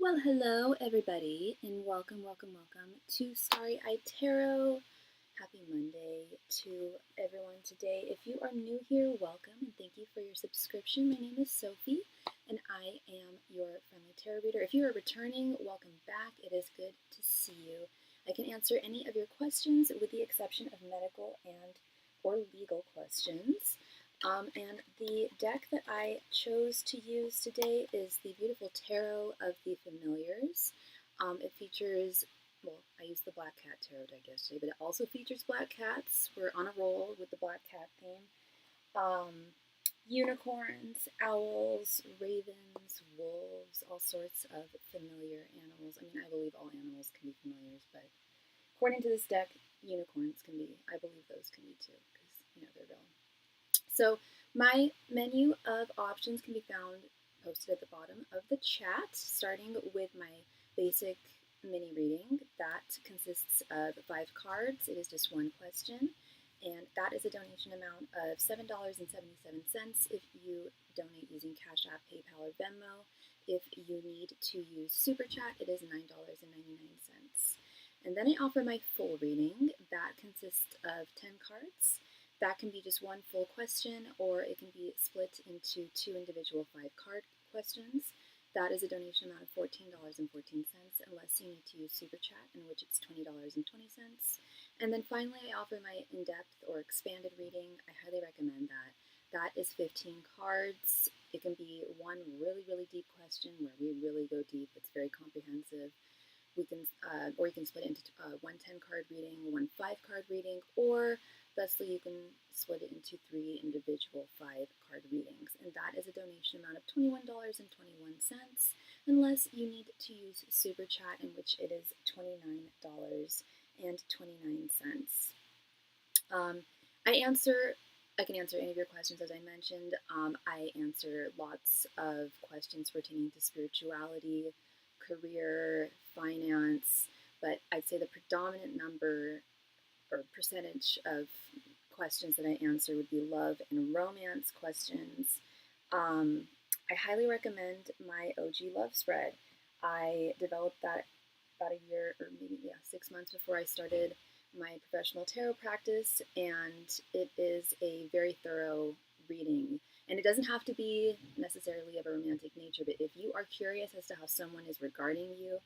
Well, hello everybody, and welcome to Starry Tarot. Happy Monday to everyone today. If you are new here, welcome and thank you for your subscription. My name is Sophie, and I am your friendly tarot reader. If you are returning, welcome back. It is good to see you. I can answer any of your questions with the exception of medical and or legal questions. And the deck that I chose to use today is the beautiful Tarot of the Familiars. It features, well, I used the Black Cat Tarot deck yesterday, but it also features black cats. We're on a roll with the black cat theme. Unicorns, owls, ravens, wolves, all sorts of familiar animals. I mean, I believe all animals can be familiars, but according to this deck, unicorns can be, I believe those can be too, because, they're real. So my menu of options can be found posted at the bottom of the chat, starting with my basic mini reading. That consists of 5 cards. It is just one question, and that is a donation amount of $7.77 if you donate using Cashapp, PayPal, or Venmo. If you need to use SuperChat, it is $9.99. And then I offer my full reading. That consists of 10 cards. That can be just one full question, or it can be split into 2 individual 5-card questions. That is a donation amount of $14.14, unless you need to use Super Chat, in which it's $20.20. And then finally, I offer my in-depth or expanded reading. I highly recommend that. That is 15 cards. It can be one really, really deep question where we really go deep. It's very comprehensive. We can, or you can split it into one 10-card reading, one 5-card reading, or thusly you can split it into 3 individual 5-card readings. And that is a donation amount of $21.21, unless you need to use Super Chat, in which it is $29.29. I can answer any of your questions, as I mentioned. I answer lots of questions pertaining to spirituality, career, finance, but I'd say the predominant number or percentage of questions that I answer would be love and romance questions. I highly recommend my OG Love Spread. I developed that about a year or maybe 6 months before I started my professional tarot practice, and it is a very thorough reading. And it doesn't have to be necessarily of a romantic nature, but if you are curious as to how someone is regarding you,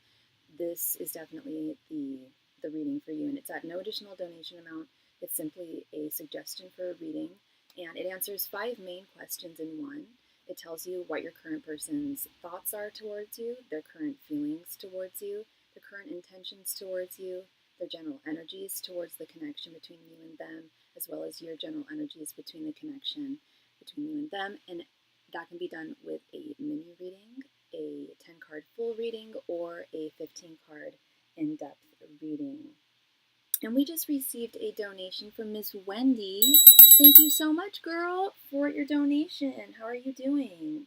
this is definitely the reading for you. And it's at no additional donation amount. It's simply a suggestion for a reading, and it answers 5 main questions in one. It tells you what your current person's thoughts are towards you, their current feelings towards you, their current intentions towards you, their general energies towards the connection between you and them, as well as your general energies between the connection between you and them. And that can be done with a mini reading, a 10-card full reading, or a 15-card in-depth reading. And we just received a donation from Miss Wendy. Thank you so much, girl, for your donation. How are you doing?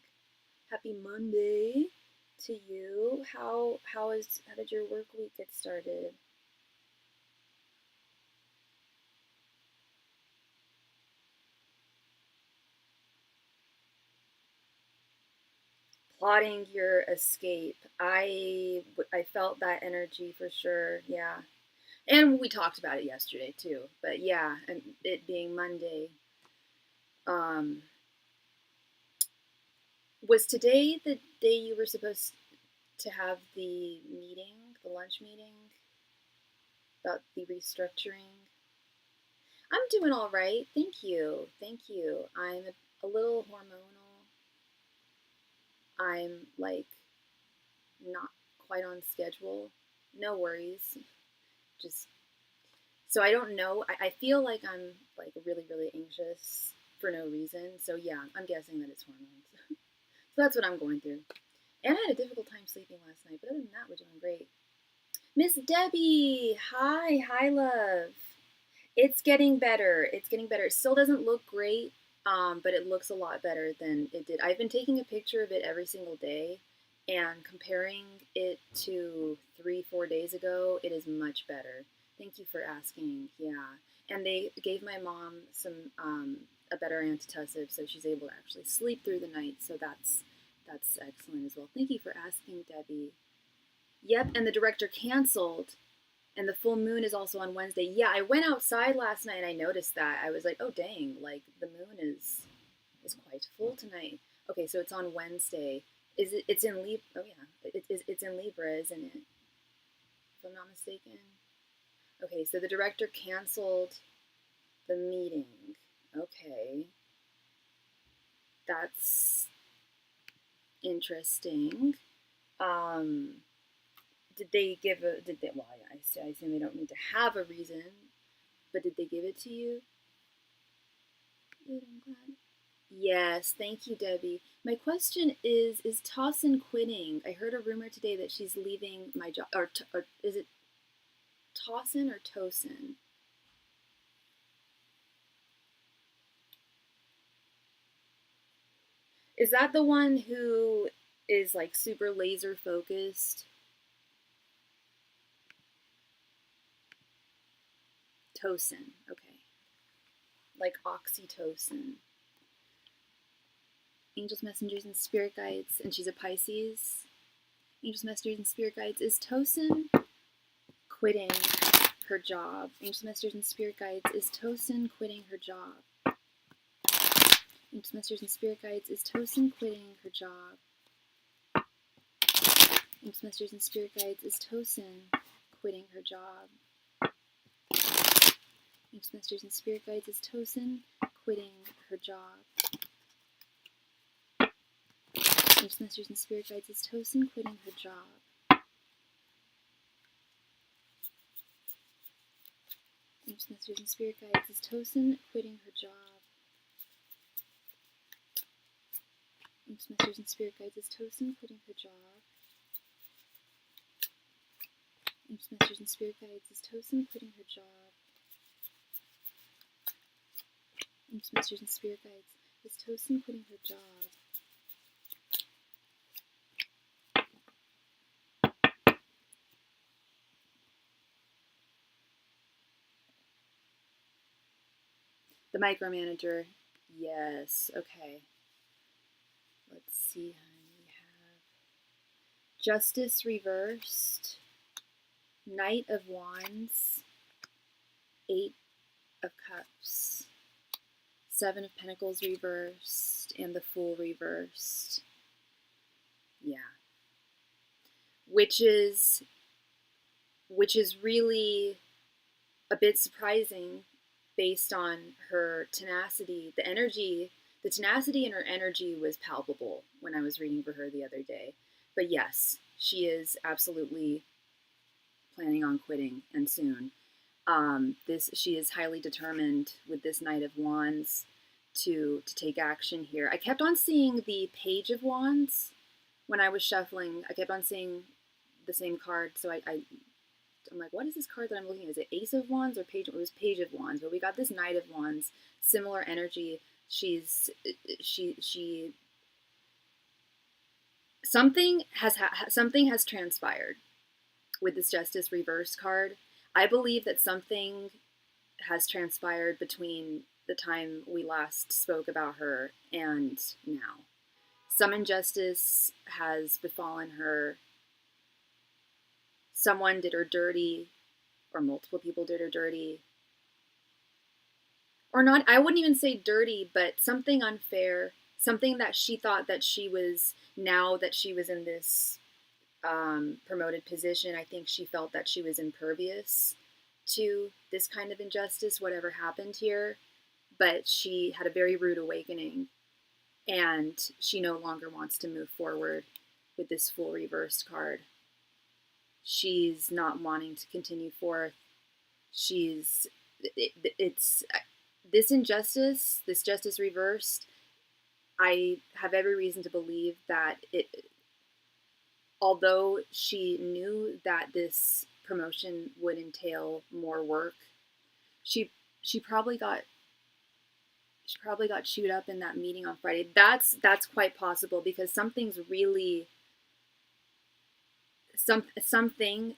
Happy Monday to you. How did your work week get started? Plotting your escape. I felt that energy for sure. Yeah. And we talked about it yesterday too. But yeah, and it being Monday. Was today the day you were supposed to have the meeting, the lunch meeting about the restructuring? I'm doing all right. Thank you. Thank you. I'm a little hormonal. I'm like not quite on schedule. No worries. Just so I don't know. I feel like I'm like really, really anxious for no reason. So yeah, I'm guessing that it's hormones. So that's what I'm going through. And I had a difficult time sleeping last night, but other than that, we're doing great. Miss Debbie, hi, love. It's getting better. It's getting better. It still doesn't look great, but it looks a lot better than it did. I've been taking a picture of it every single day, and comparing it to 3-4 days ago, it is much better. Thank you for asking. Yeah, and they gave my mom some a better antitussive, so she's able to actually sleep through the night. So that's excellent as well. Thank you for asking, Debbie. Yep, and the director canceled. And the full moon is also on Wednesday. Yeah, I went outside last night and I noticed that. I was like, oh dang, like the moon is quite full tonight. Okay, so it's on Wednesday. Is it? It's in Libra. Oh yeah, it's in Libra, isn't it? If I'm not mistaken. Okay, so the director canceled the meeting. Okay, that's interesting. Um, did they give a? Did they? Well, I assume they don't need to have a reason, but did they give it to you? Good, I'm glad. Yes, thank you, Debbie. My question is Towson quitting? I heard a rumor today that she's leaving my job. Or is it Towson or Tosin? Is that the one who is like super laser focused? Tosin, okay. Like oxytocin. Angels, messengers, and spirit guides, and she's a Pisces. Angels, messengers, and spirit guides. Is Tosin quitting her job? Angels, messengers, and spirit guides. Is Tosin quitting her job? Angels, messengers, and spirit guides. Is Tosin quitting her job? Angels, messengers, and spirit guides. Is Tosin quitting her job? Angels, messengers, and spirit guides. Is Tosin quitting her job? Angels, messengers, and spirit guides. Is Tosin quitting her job? Angels, messengers, and spirit guides. Is Tosin quitting her job? Angels, messengers, and spirit guides. Is Tosin quitting her job? Angels, messengers, and spirit guides. Is Tosin quitting her job? Angels, messengers, and spirit guides. Is Tosin quitting her job? The micromanager. Yes. Okay. Let's see. We have Justice reversed, Knight of Wands, Eight of Cups, Seven of Pentacles reversed, and the Fool reversed. Yeah. Which is really a bit surprising based on her tenacity. The tenacity in her energy was palpable when I was reading for her the other day. But yes, she is absolutely planning on quitting, and soon. She is highly determined with this Knight of Wands to take action here. I kept on seeing the Page of Wands when I was shuffling. I kept on seeing the same card, so I'm like, what is this card that I'm looking at? Is it Ace of Wands or Page? It was Page of Wands, but we got this Knight of Wands, similar energy. She something has transpired with this Justice reverse card. I believe that something has transpired between the time we last spoke about her and now. Some injustice has befallen her. Someone did her dirty, or multiple people did her dirty. Or not, I wouldn't even say dirty, but something unfair, something that she thought that she was, now that she was in this promoted position, I think she felt that she was impervious to this kind of injustice, whatever happened here. But she had a very rude awakening, and she no longer wants to move forward with this Fool reversed card. She's not wanting to continue forth. It's this injustice, this Justice reversed. I have every reason to believe that although she knew that this promotion would entail more work, she probably got chewed up in that meeting on Friday. That's quite possible, because something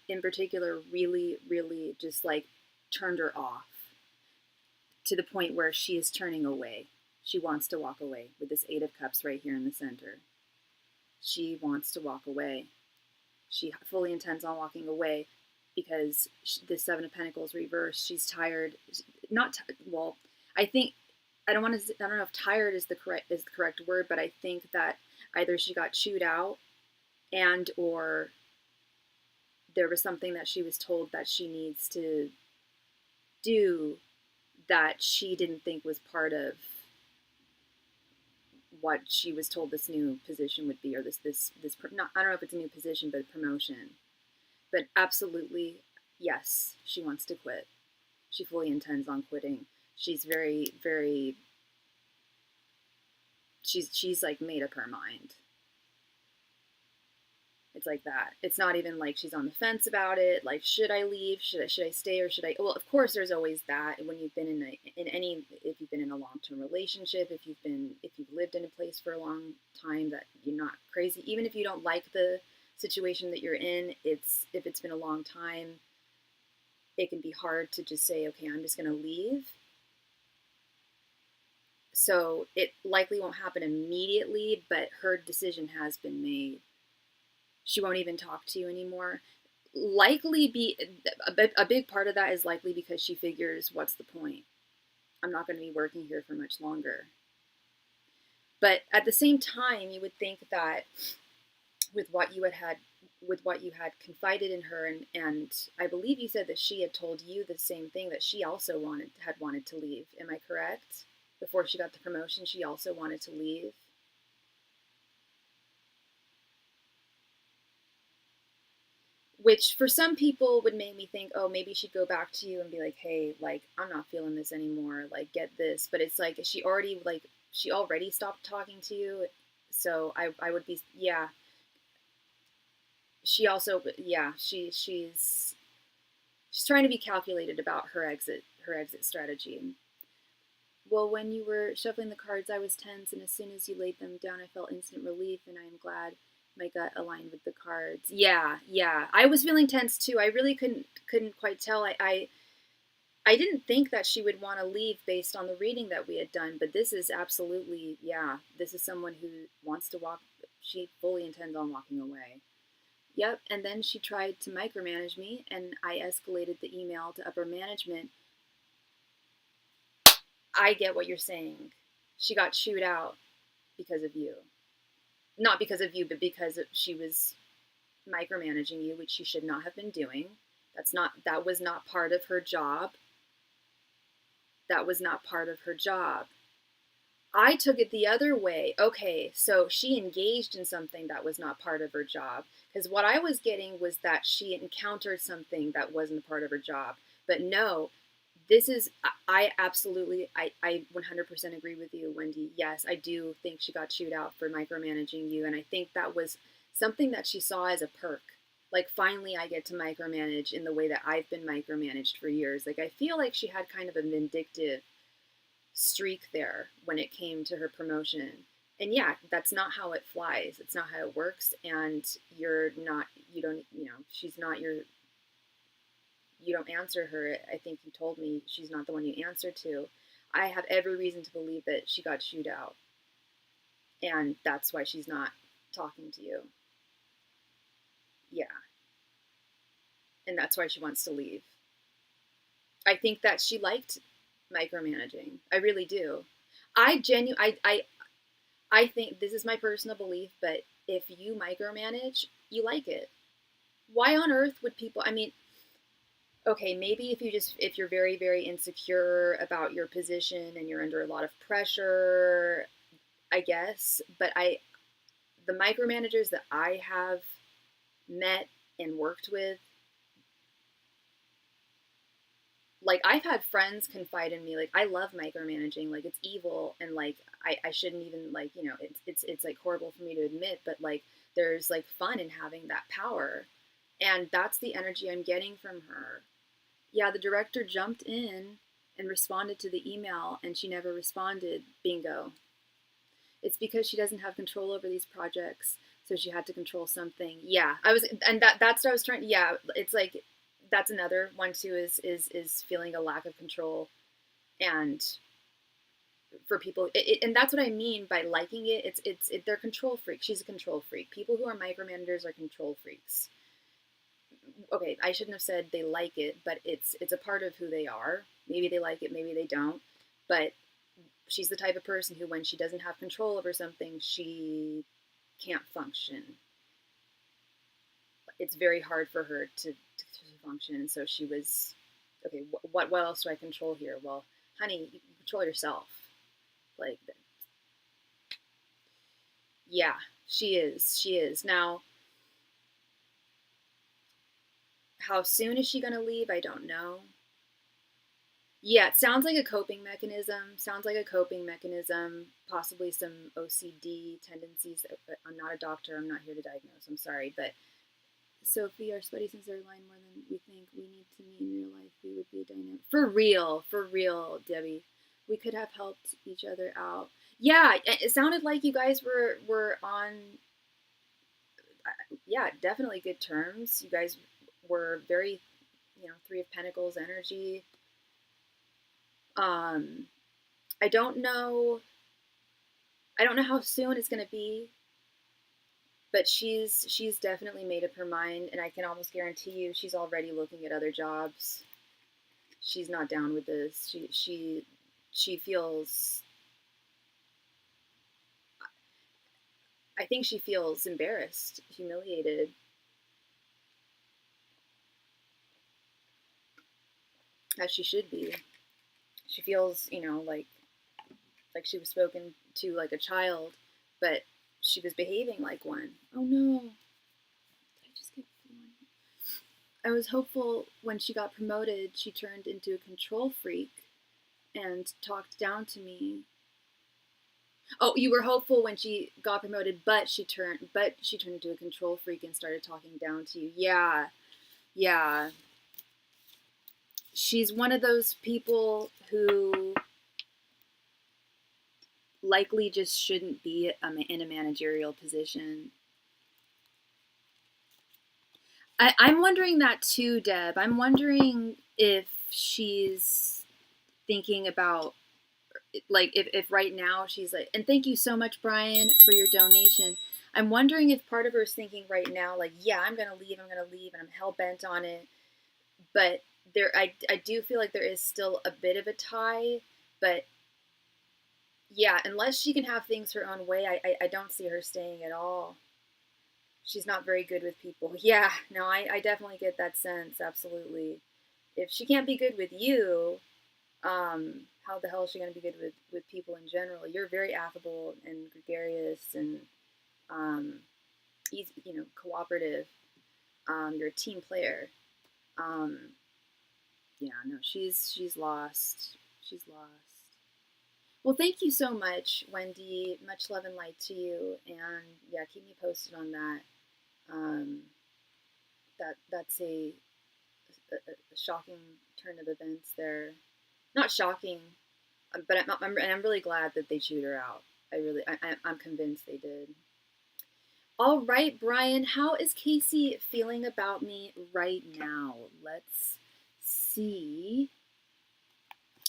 in particular really just like turned her off, to the point where she is turning away. She wants to walk away with this Eight of Cups right here in the center. She wants to walk away. She fully intends on walking away because the Seven of Pentacles reversed. She's tired. Not well. I think I don't want to. I don't know if tired is the correct word, but I think that either she got chewed out, and or there was something that she was told that she needs to do that she didn't think was part of what she was told this new position would be, or this not, I don't know if it's a new position, but a promotion. But absolutely, yes, she wants to quit. She fully intends on quitting. She's very, very, she's like made up her mind. It's like that. It's not even like she's on the fence about it. Like, should I leave? Should I stay, or should I? Well, of course, there's always that when you've been if you've been in a long-term relationship, if you've lived in a place for a long time, that you're not crazy. Even if you don't like the situation that you're in, if it's been a long time, it can be hard to just say, okay, I'm just going to leave. So it likely won't happen immediately, but her decision has been made. She won't even talk to you anymore. Likely be a big part of that is likely because she figures, what's the point? I'm not going to be working here for much longer. But at the same time, you would think that with what you had confided in her, and I believe you said that she had told you the same thing, that she also had wanted to leave. Am I correct? Before she got the promotion, she also wanted to leave. Which for some people would make me think, oh, maybe she'd go back to you and be like, hey, like, I'm not feeling this anymore, like, get this. But it's like she already stopped talking to you. So I would be, yeah. She also, yeah, she's trying to be calculated about her exit strategy. Well, when you were shuffling the cards, I was tense, and as soon as you laid them down, I felt instant relief, and I am glad my gut aligned with the cards. Yeah, yeah. I was feeling tense too. I really couldn't quite tell. I didn't think that she would want to leave based on the reading that we had done, but this is absolutely, yeah. This is someone who wants to walk. She fully intends on walking away. Yep, and then she tried to micromanage me, and I escalated the email to upper management. I get what you're saying. She got chewed out because of you. Not because of you, but because she was micromanaging you, which she should not have been doing. That was not part of her job. That was not part of her job. I took it the other way. Okay, so she engaged in something that was not part of her job. Because what I was getting was that she encountered something that wasn't a part of her job. But no, I absolutely, I 100% agree with you, Wendy. Yes, I do think she got chewed out for micromanaging you. And I think that was something that she saw as a perk. Like, finally, I get to micromanage in the way that I've been micromanaged for years. Like, I feel like she had kind of a vindictive streak there when it came to her promotion. And yeah, that's not how it flies. It's not how it works. And she's not you don't answer her. I think you told me she's not the one you answer to. I have every reason to believe that she got chewed out. And that's why she's not talking to you. Yeah. And that's why she wants to leave. I think that she liked micromanaging. I really do. I think, this is my personal belief, but if you micromanage, you like it. Why on earth would people, I mean, okay, maybe if you're very, very insecure about your position and you're under a lot of pressure, I guess, but the micromanagers that I have met and worked with, like, I've had friends confide in me, like, I love micromanaging, like, it's evil, and like I shouldn't even, like, it's like horrible for me to admit, but like there's like fun in having that power. And that's the energy I'm getting from her. Yeah, the director jumped in and responded to the email, and she never responded. Bingo. It's because she doesn't have control over these projects, so she had to control something. Yeah, that's what I was trying. Yeah, it's like, that's another one too, is feeling a lack of control. And for people, and that's what I mean by liking it. They're control freaks. She's a control freak. People who are micromanagers are control freaks. okay, I shouldn't have said they like it, but it's a part of who they are. Maybe they like it, maybe they don't. But she's the type of person who, when she doesn't have control over something, she can't function. It's very hard for her to function. And so she was, okay, what else do I control here? Well, honey, you control yourself. Like, yeah, she is. She is. Now, how soon is she going to leave? I don't know. Yeah, it sounds like a coping mechanism. Sounds like a coping mechanism. Possibly some OCD tendencies. I'm not a doctor. I'm not here to diagnose. I'm sorry. But Sophie, our buddies are aligned more than we think. We need to meet in real life. We would be a dynamic. For real, Debbie. We could have helped each other out. Yeah, it sounded like you guys were on, yeah, definitely good terms. You guys were very, Three of Pentacles energy. I don't know how soon it's gonna be, but she's definitely made up her mind, and I can almost guarantee you she's already looking at other jobs. She's not down with this. She feels, I think she feels embarrassed, humiliated. As she should be. She feels, like she was spoken to like a child, but she was behaving like one. Oh no. Did I just get one? I was hopeful when she got promoted, she turned into a control freak and talked down to me. Oh, you were hopeful when she got promoted, but she turned into a control freak and started talking down to you. Yeah. Yeah. She's one of those people who likely just shouldn't be in a managerial position. I'm wondering that too, Deb. I'm wondering if she's thinking about, like, if right now she's like, and thank you so much, Brian, for your donation. I'm wondering if part of her is thinking right now, like, yeah, I'm gonna leave, and I'm hell bent on it. But I do feel like there is still a bit of a tie, but yeah, unless she can have things her own way, I don't see her staying at all. She's not very good with people. Yeah, no, I definitely get that sense, absolutely. If she can't be good with you, how the hell is she going to be good with people in general? You're very affable and gregarious and, easy, cooperative. You're a team player. Yeah, no, she's lost. She's lost. Well, thank you so much, Wendy. Much love and light to you. And yeah, keep me posted on that. That's a shocking turn of events there. Not shocking, but I'm really glad that they chewed her out. I'm convinced they did. All right, Brian, how is Casey feeling about me right now? Let's see.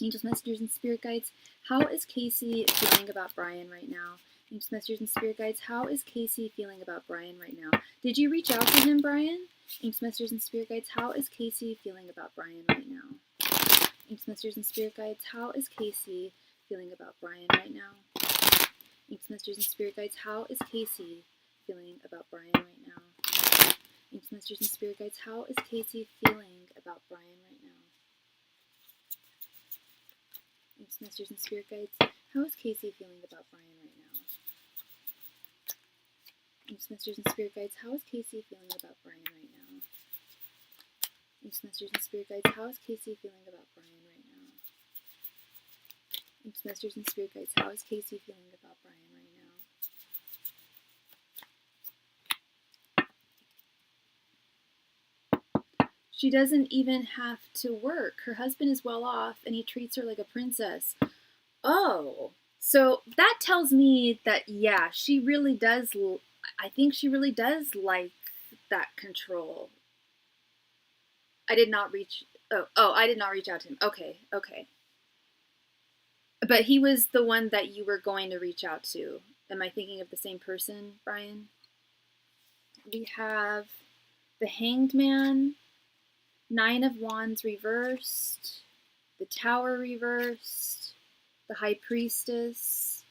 Angels, messengers, and spirit guides. How is Casey feeling about Brian right now? Angels, messengers, and spirit guides. How is Casey feeling about Brian right now? Did you reach out to him, Brian? Angels, messengers, and spirit guides. How is Casey feeling about Brian right now? Angels, messengers, and spirit guides. How is Casey feeling about Brian right now? Angels, messengers, and spirit guides. How is Casey feeling about Brian right now? Angels, messengers, and spirit guides. How is Casey feeling about Brian right now? Angels, messengers, and spirit guides. How is Casey feeling about Brian right now? Angels, messengers, and spirit guides. How is Casey feeling about Brian right now? Angels, messengers, and spirit guides. How is Casey feeling about Brian right now? Angels, messengers, and spirit guides. How is Casey feeling about Brian right now? She doesn't even have to work. Her husband is well off, and he treats her like a princess. Oh, so that tells me that, yeah, she really does. I think she really does like that control. I did not reach. I did not reach out to him. Okay. But he was the one that you were going to reach out to. Am I thinking of the same person, Brian? We have the Hanged Man, Nine of Wands reversed, the Tower reversed, the High Priestess,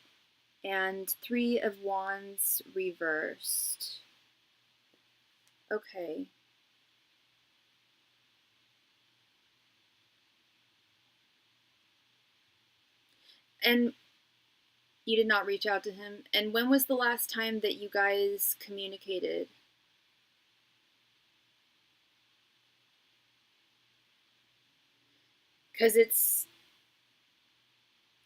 and Three of Wands reversed. Okay. And you did not reach out to him. And when was the last time that you guys communicated? Because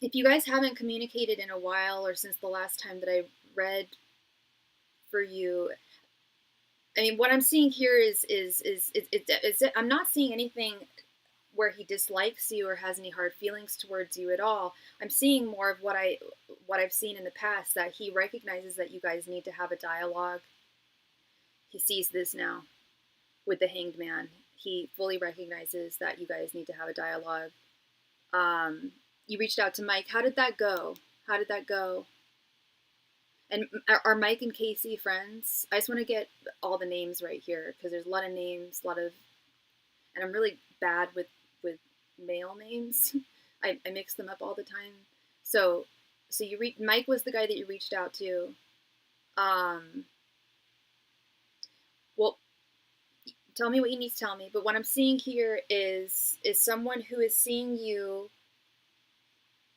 if you guys haven't communicated in a while, or since the last time that I read for you, I mean, what I'm seeing here is I'm not seeing anything where he dislikes you or has any hard feelings towards you at all. I'm seeing more of what I've seen in the past, that he recognizes that you guys need to have a dialogue. He sees this now with the Hanged Man. He fully recognizes that you guys need to have a dialogue. You reached out to Mike. How did that go? How did that go? And are Mike and Casey friends? I just want to get all the names right here, because there's a lot of names, and I'm really bad with male names. I mix them up all the time. So Mike was the guy that you reached out to. Well, tell me what you need to tell me. But what I'm seeing here is someone who is seeing you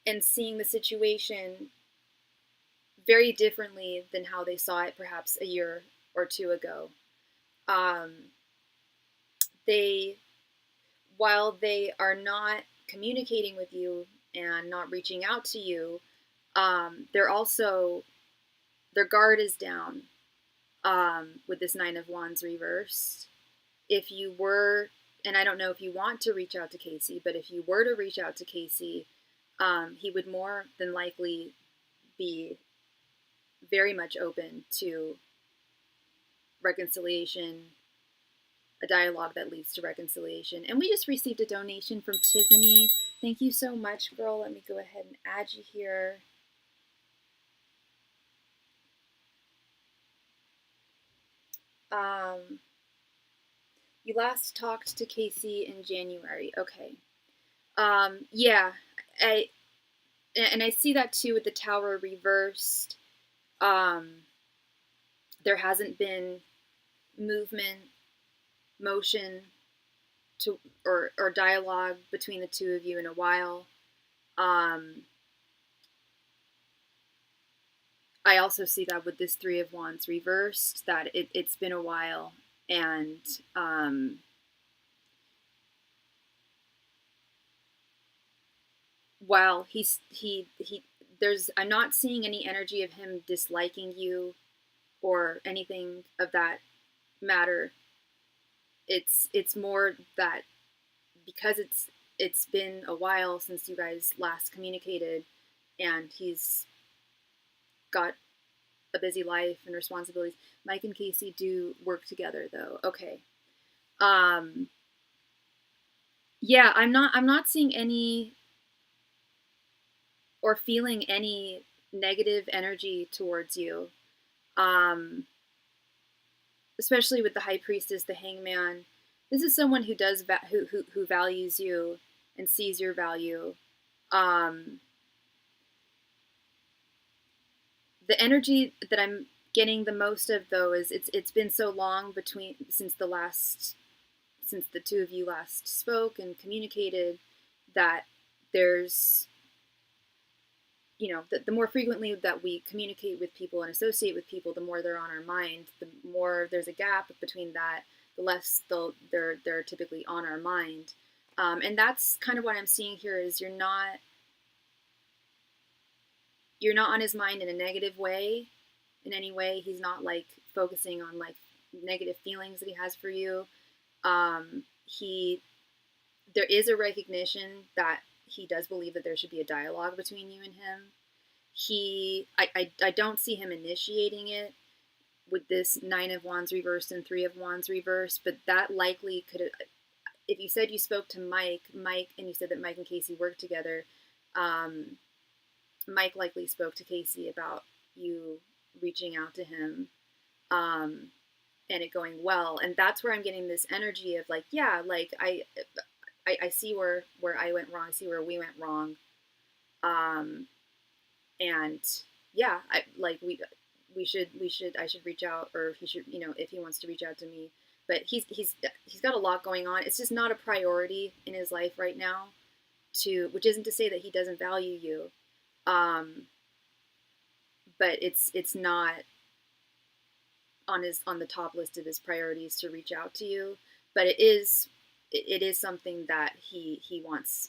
and seeing the situation very differently than how they saw it perhaps a year or two ago. While they are not communicating with you and not reaching out to you, their guard is down with this Nine of Wands reversed. If you were, and I don't know if you want to reach out to Casey, but if you were to reach out to Casey, he would more than likely be very much open to reconciliation, a dialogue that leads to reconciliation. And we just received a donation from Tiffany. Thank you so much, girl. Let me go ahead and add you here. You last talked to Casey in January. Okay. Yeah, and I see that too with the Tower reversed. There hasn't been movement, motion to or dialogue between the two of you in a while. I also see that with this Three of Wands reversed, that it's been a while, and while I'm not seeing any energy of him disliking you or anything of that matter. It's more that because it's been a while since you guys last communicated, and he's got a busy life and responsibilities. Mike and Casey do work together, though. Okay. Yeah, I'm not seeing any or feeling any negative energy towards you. Especially with the High Priestess, the Hangman. This is someone who does who values you and sees your value. The energy that I'm getting the most of, though, is it's been so long since the two of you last spoke and communicated, that there's, the more frequently that we communicate with people and associate with people, the more they're on our mind. The more there's a gap between that, the less they're typically on our mind. And that's kind of what I'm seeing here, is you're not on his mind in a negative way in any way. He's not like focusing on like negative feelings that he has for you. There is a recognition that he does believe that there should be a dialogue between you and him. I don't see him initiating it with this Nine of Wands reversed and Three of Wands reversed, but that likely could have, if you said you spoke to Mike, and you said that Mike and Casey work together, Mike likely spoke to Casey about you reaching out to him. and it going well. And that's where I'm getting this energy of like, yeah, like I see where I went wrong, I see where we went wrong. And yeah, I like we should I should reach out, or he should, if he wants to reach out to me. But he's got a lot going on. It's just not a priority in his life right now, to which isn't to say that he doesn't value you. Um, but it's not on the top list of his priorities to reach out to you. But it is something that he wants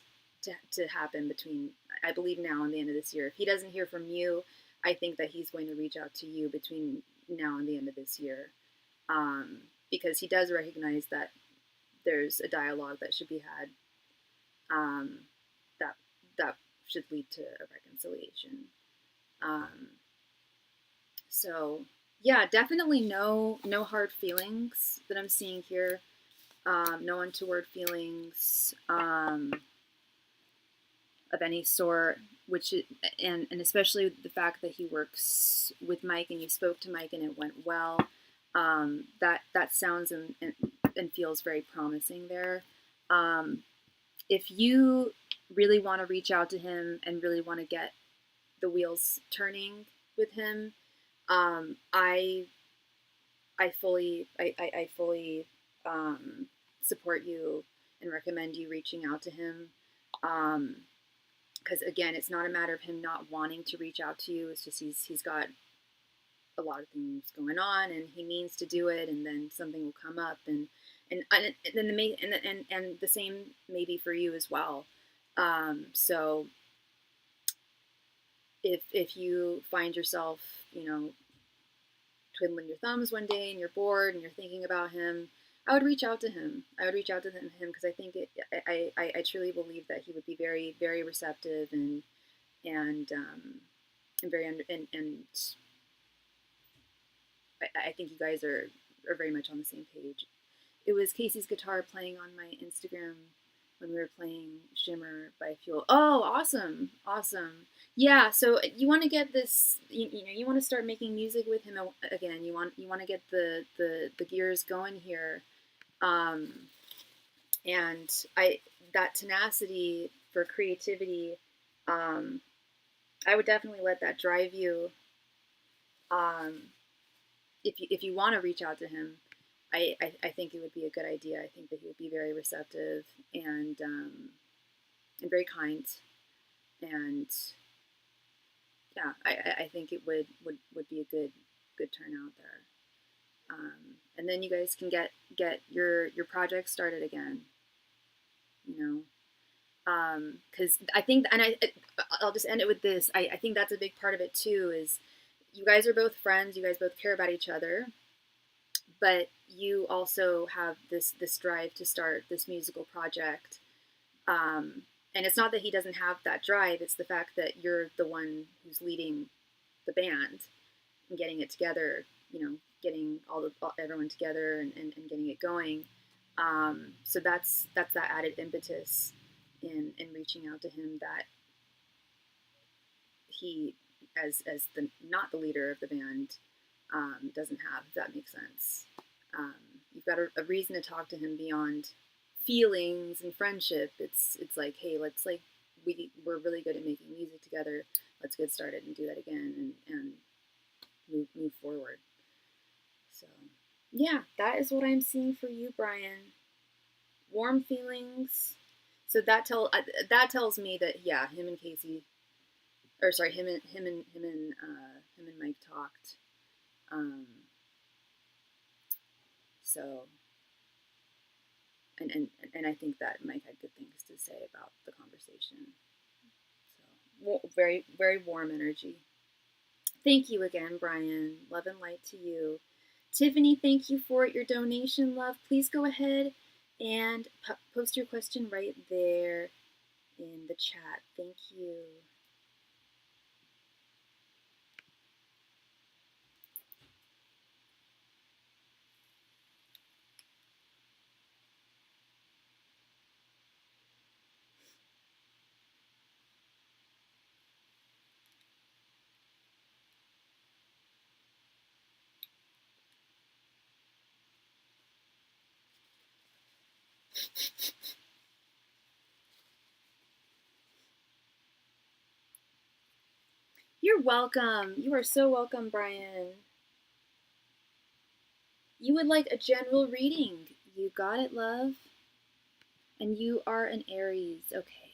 to happen between, I believe, now and the end of this year. If he doesn't hear from you, I think that he's going to reach out to you between now and the end of this year, because he does recognize that there's a dialogue that should be had, um, that that should lead to a reconciliation. Um, so yeah, definitely no hard feelings that I'm seeing here. No untoward feelings of any sort. Which and especially the fact that he works with Mike and you spoke to Mike and it went well. That sounds and feels very promising there. If you really want to reach out to him and really want to get the wheels turning with him, I fully support you and recommend you reaching out to him. Because again, it's not a matter of him not wanting to reach out to you. It's just he's got a lot of things going on, and he means to do it, and then something will come up, and then the same maybe for you as well. So if you find yourself, twiddling your thumbs one day and you're bored and you're thinking about him, I would reach out to him. I would reach out to him because I think I truly believe that he would be very, very receptive and very and I think you guys are very much on the same page. It was Casey's guitar playing on my Instagram when we were playing Shimmer by Fuel. Oh, awesome. Awesome. Yeah, so you want to get this, you want to start making music with him again. You want to get the gears going here. And that tenacity for creativity, I would definitely let that drive you. If you want to reach out to him, I think it would be a good idea. I think that he would be very receptive and very kind, and yeah, I think it would be a good turnout there. And then you guys can get your project started again. Because I think, and I'll just end it with this. I think that's a big part of it too. Is you guys are both friends. You guys both care about each other, but you also have this drive to start this musical project. And it's not that he doesn't have that drive. It's the fact that you're the one who's leading the band and getting it together. Getting everyone together and getting it going. So that's that added impetus in reaching out to him that he, as the not the leader of the band, doesn't have. If that makes sense. You've got a reason to talk to him beyond feelings and friendship. It's like, hey, let's we're really good at making music together. Let's get started and do that again and move forward. So yeah, that is what I'm seeing for you, Brian. Warm feelings. So that tells me that yeah, him and Casey, or sorry, him and Mike talked. So and I think that Mike had good things to say about the conversation. So very, very warm energy. Thank you again, Brian. Love and light to you. Tiffany, thank you for your donation, love. Please go ahead and post your question right there in the chat. Thank you. You're welcome. You are so welcome, Brian. You would like a general reading. You got it, love. And you are an Aries. Okay.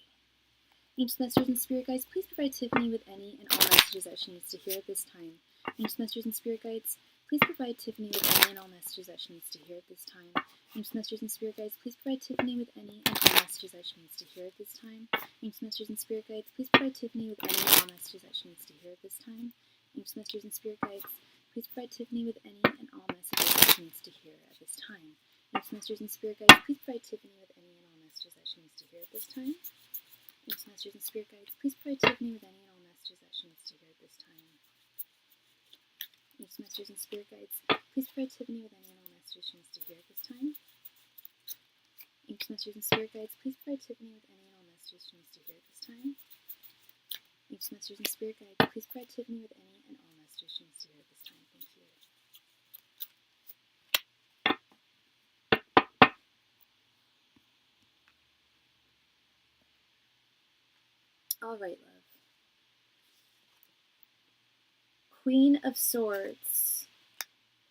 Ancient Masters and Spirit Guides, please provide Tiffany with any and all messages that she needs to hear at this time. Ancient Masters and Spirit Guides, please provide Tiffany with any and all messages that she needs to hear at this time. Ancient Masters and Spirit Guides, please provide Tiffany with any and all messages that she needs to hear at this time. Ancient Masters and Spirit Guides, please provide Tiffany with any and all messages that she needs to hear at this time. Ancient Masters and Spirit Guides, please provide Tiffany with any and all messages that she needs to hear at this time. Ancient Masters and Spirit Guides, please provide Tiffany with any and all messages that she needs to hear at this time. Ancient Masters and Spirit Guides, please provide Tiffany with any and all messages that she needs to hear at this time. Ancient Masters and Spirit Guides, please provide Tiffany with any and all messages she needs to hear at this time. Ancient Masters and Spirit Guides, please provide Tiffany with any and all messages she needs to hear at this time. Ancient Masters and Spirit Guides, please provide Tiffany with any and all messages she needs to hear at this time. Thank you. All right, love. Queen of Swords,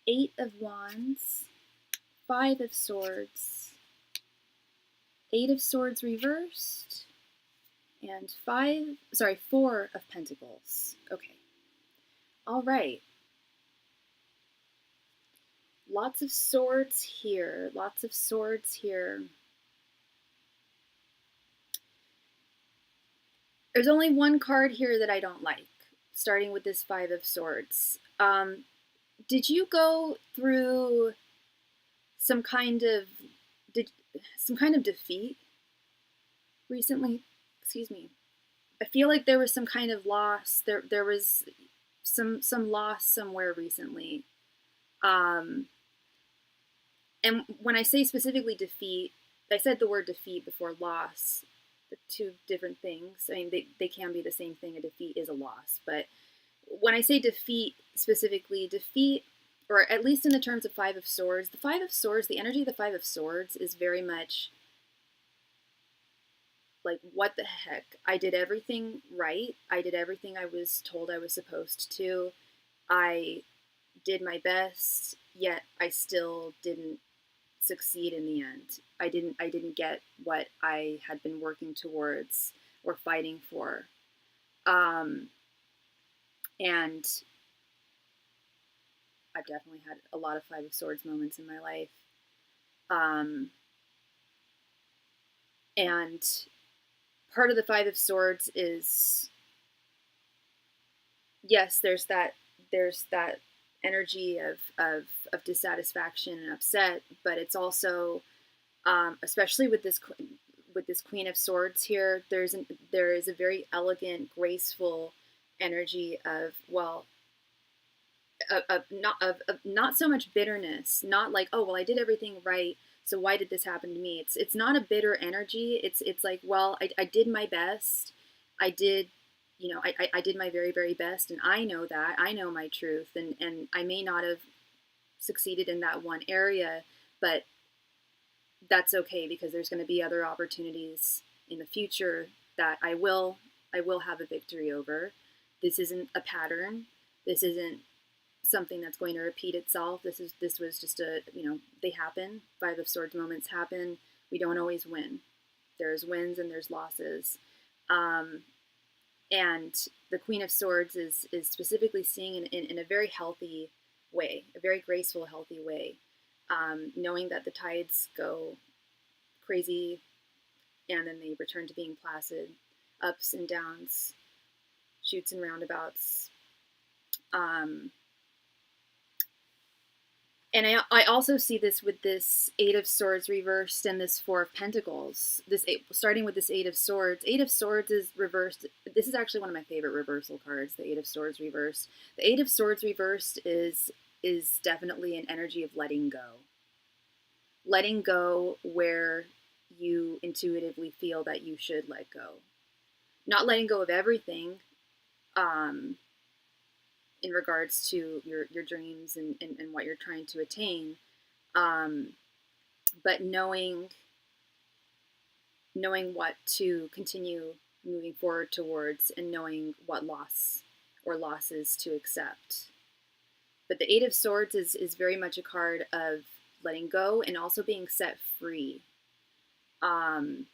8 of Wands, 5 of Swords, 8 of Swords reversed, and 4 of Pentacles. Okay. All right. Lots of swords here. Lots of swords here. There's only one card here that I don't like, starting with this 5 of Swords. Did you go through some kind of defeat recently? Excuse me. I feel like there was some kind of loss. There was some loss somewhere recently. And when I say specifically defeat, I said the word defeat before loss. The two different things. I mean, they can be the same thing. A defeat is a loss. But when I say defeat, specifically defeat, or at least in the terms of 5 of Swords, the 5 of Swords, the energy of the 5 of Swords is very much like, what the heck? I did everything right. I did everything I was told I was supposed to. I did my best, yet I still didn't succeed in the end. I didn't get what I had been working towards or fighting for. And I've definitely had a lot of 5 of Swords moments in my life. And part of the 5 of Swords is, yes, there's that energy of dissatisfaction and upset, but it's also, especially with this Queen of Swords here, there is a very elegant, graceful energy of, well, not so much bitterness, not like, oh well, I did everything right, so why did this happen to me? It's not a bitter energy. It's like, well, I did my best. I did my very, very best, and I know that. I know my truth, and I may not have succeeded in that one area, but that's okay, because there's going to be other opportunities in the future that I will have a victory over. This isn't a pattern. This isn't something that's going to repeat itself. This was just they happen. 5 of Swords moments happen. We don't always win. There's wins and there's losses. And the Queen of Swords is specifically seeing in a very healthy way, a very graceful, healthy way, knowing that the tides go crazy and then they return to being placid, ups and downs, chutes and roundabouts. And I also see this with this 8 of Swords reversed and this 4 of Pentacles. Starting with this 8 of Swords. 8 of Swords is reversed. This is actually one of my favorite reversal cards, the 8 of Swords reversed. The 8 of Swords reversed is definitely an energy of letting go. Letting go where you intuitively feel that you should let go. Not letting go of everything, in regards to your dreams and what you're trying to attain, but knowing what to continue moving forward towards, and knowing what loss or losses to accept. But the Eight of Swords is very much a card of letting go and also being set free. And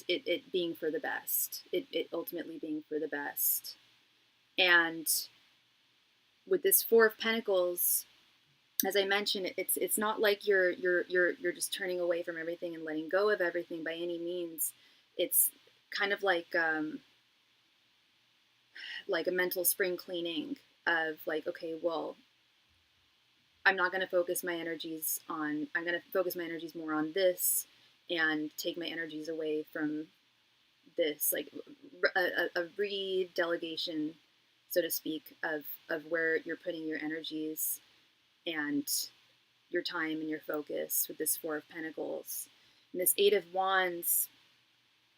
it being for the best. It ultimately being for the best. And with this Four of Pentacles, as I mentioned, it's not like you're just turning away from everything and letting go of everything by any means. It's kind of like a mental spring cleaning of like, okay, well, I'm not going to focus my energies on, I'm going to focus my energies more on this and take my energies away from this, like a re-delegation, so to speak, of where you're putting your energies and your time and your focus with this Four of Pentacles. And this Eight of Wands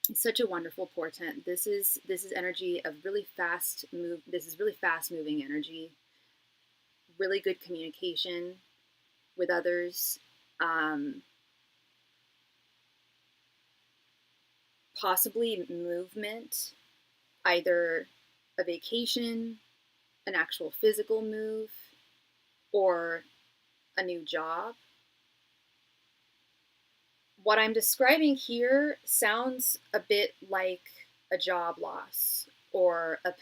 is such a wonderful portent. This is energy of really fast move. This is really fast moving energy. Really good communication with others. Possibly movement, either a vacation, an actual physical move, or a new job. What I'm describing here sounds a bit like a job loss or a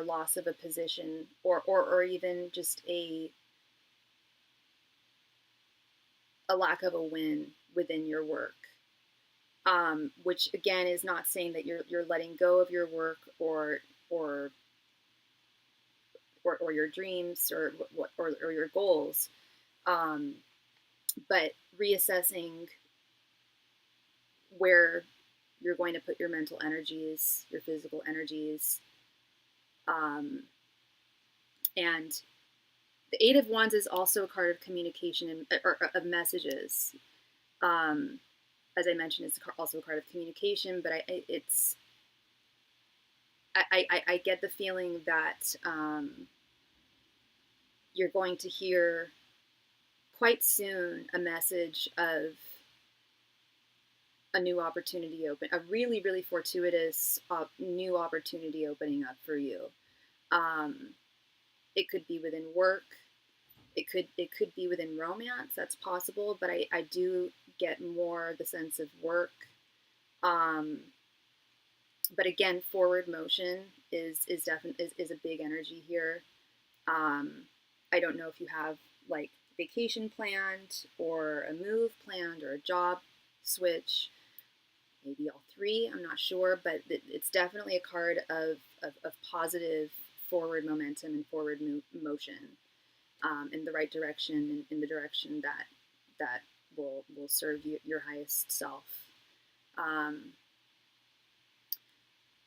loss of a position or even just a lack of a win within your work. Which again is not saying that you're letting go of your work or your dreams or your goals, but reassessing where you're going to put your mental energies, your physical energies, and the Eight of Wands is also a card of communication and or of messages. As I mentioned, it's also a card of communication, but I get the feeling that you're going to hear quite soon a message of a new opportunity open, a really, really fortuitous new opportunity opening up for you. It could be within work. It could be within romance. That's possible, but I do get more the sense of work. But again, forward motion is definitely is a big energy here. I don't know if you have like vacation planned or a move planned or a job switch, maybe all three, I'm not sure, but it's definitely a card of positive forward momentum and forward motion in the right direction, in the direction that will serve you, your highest self.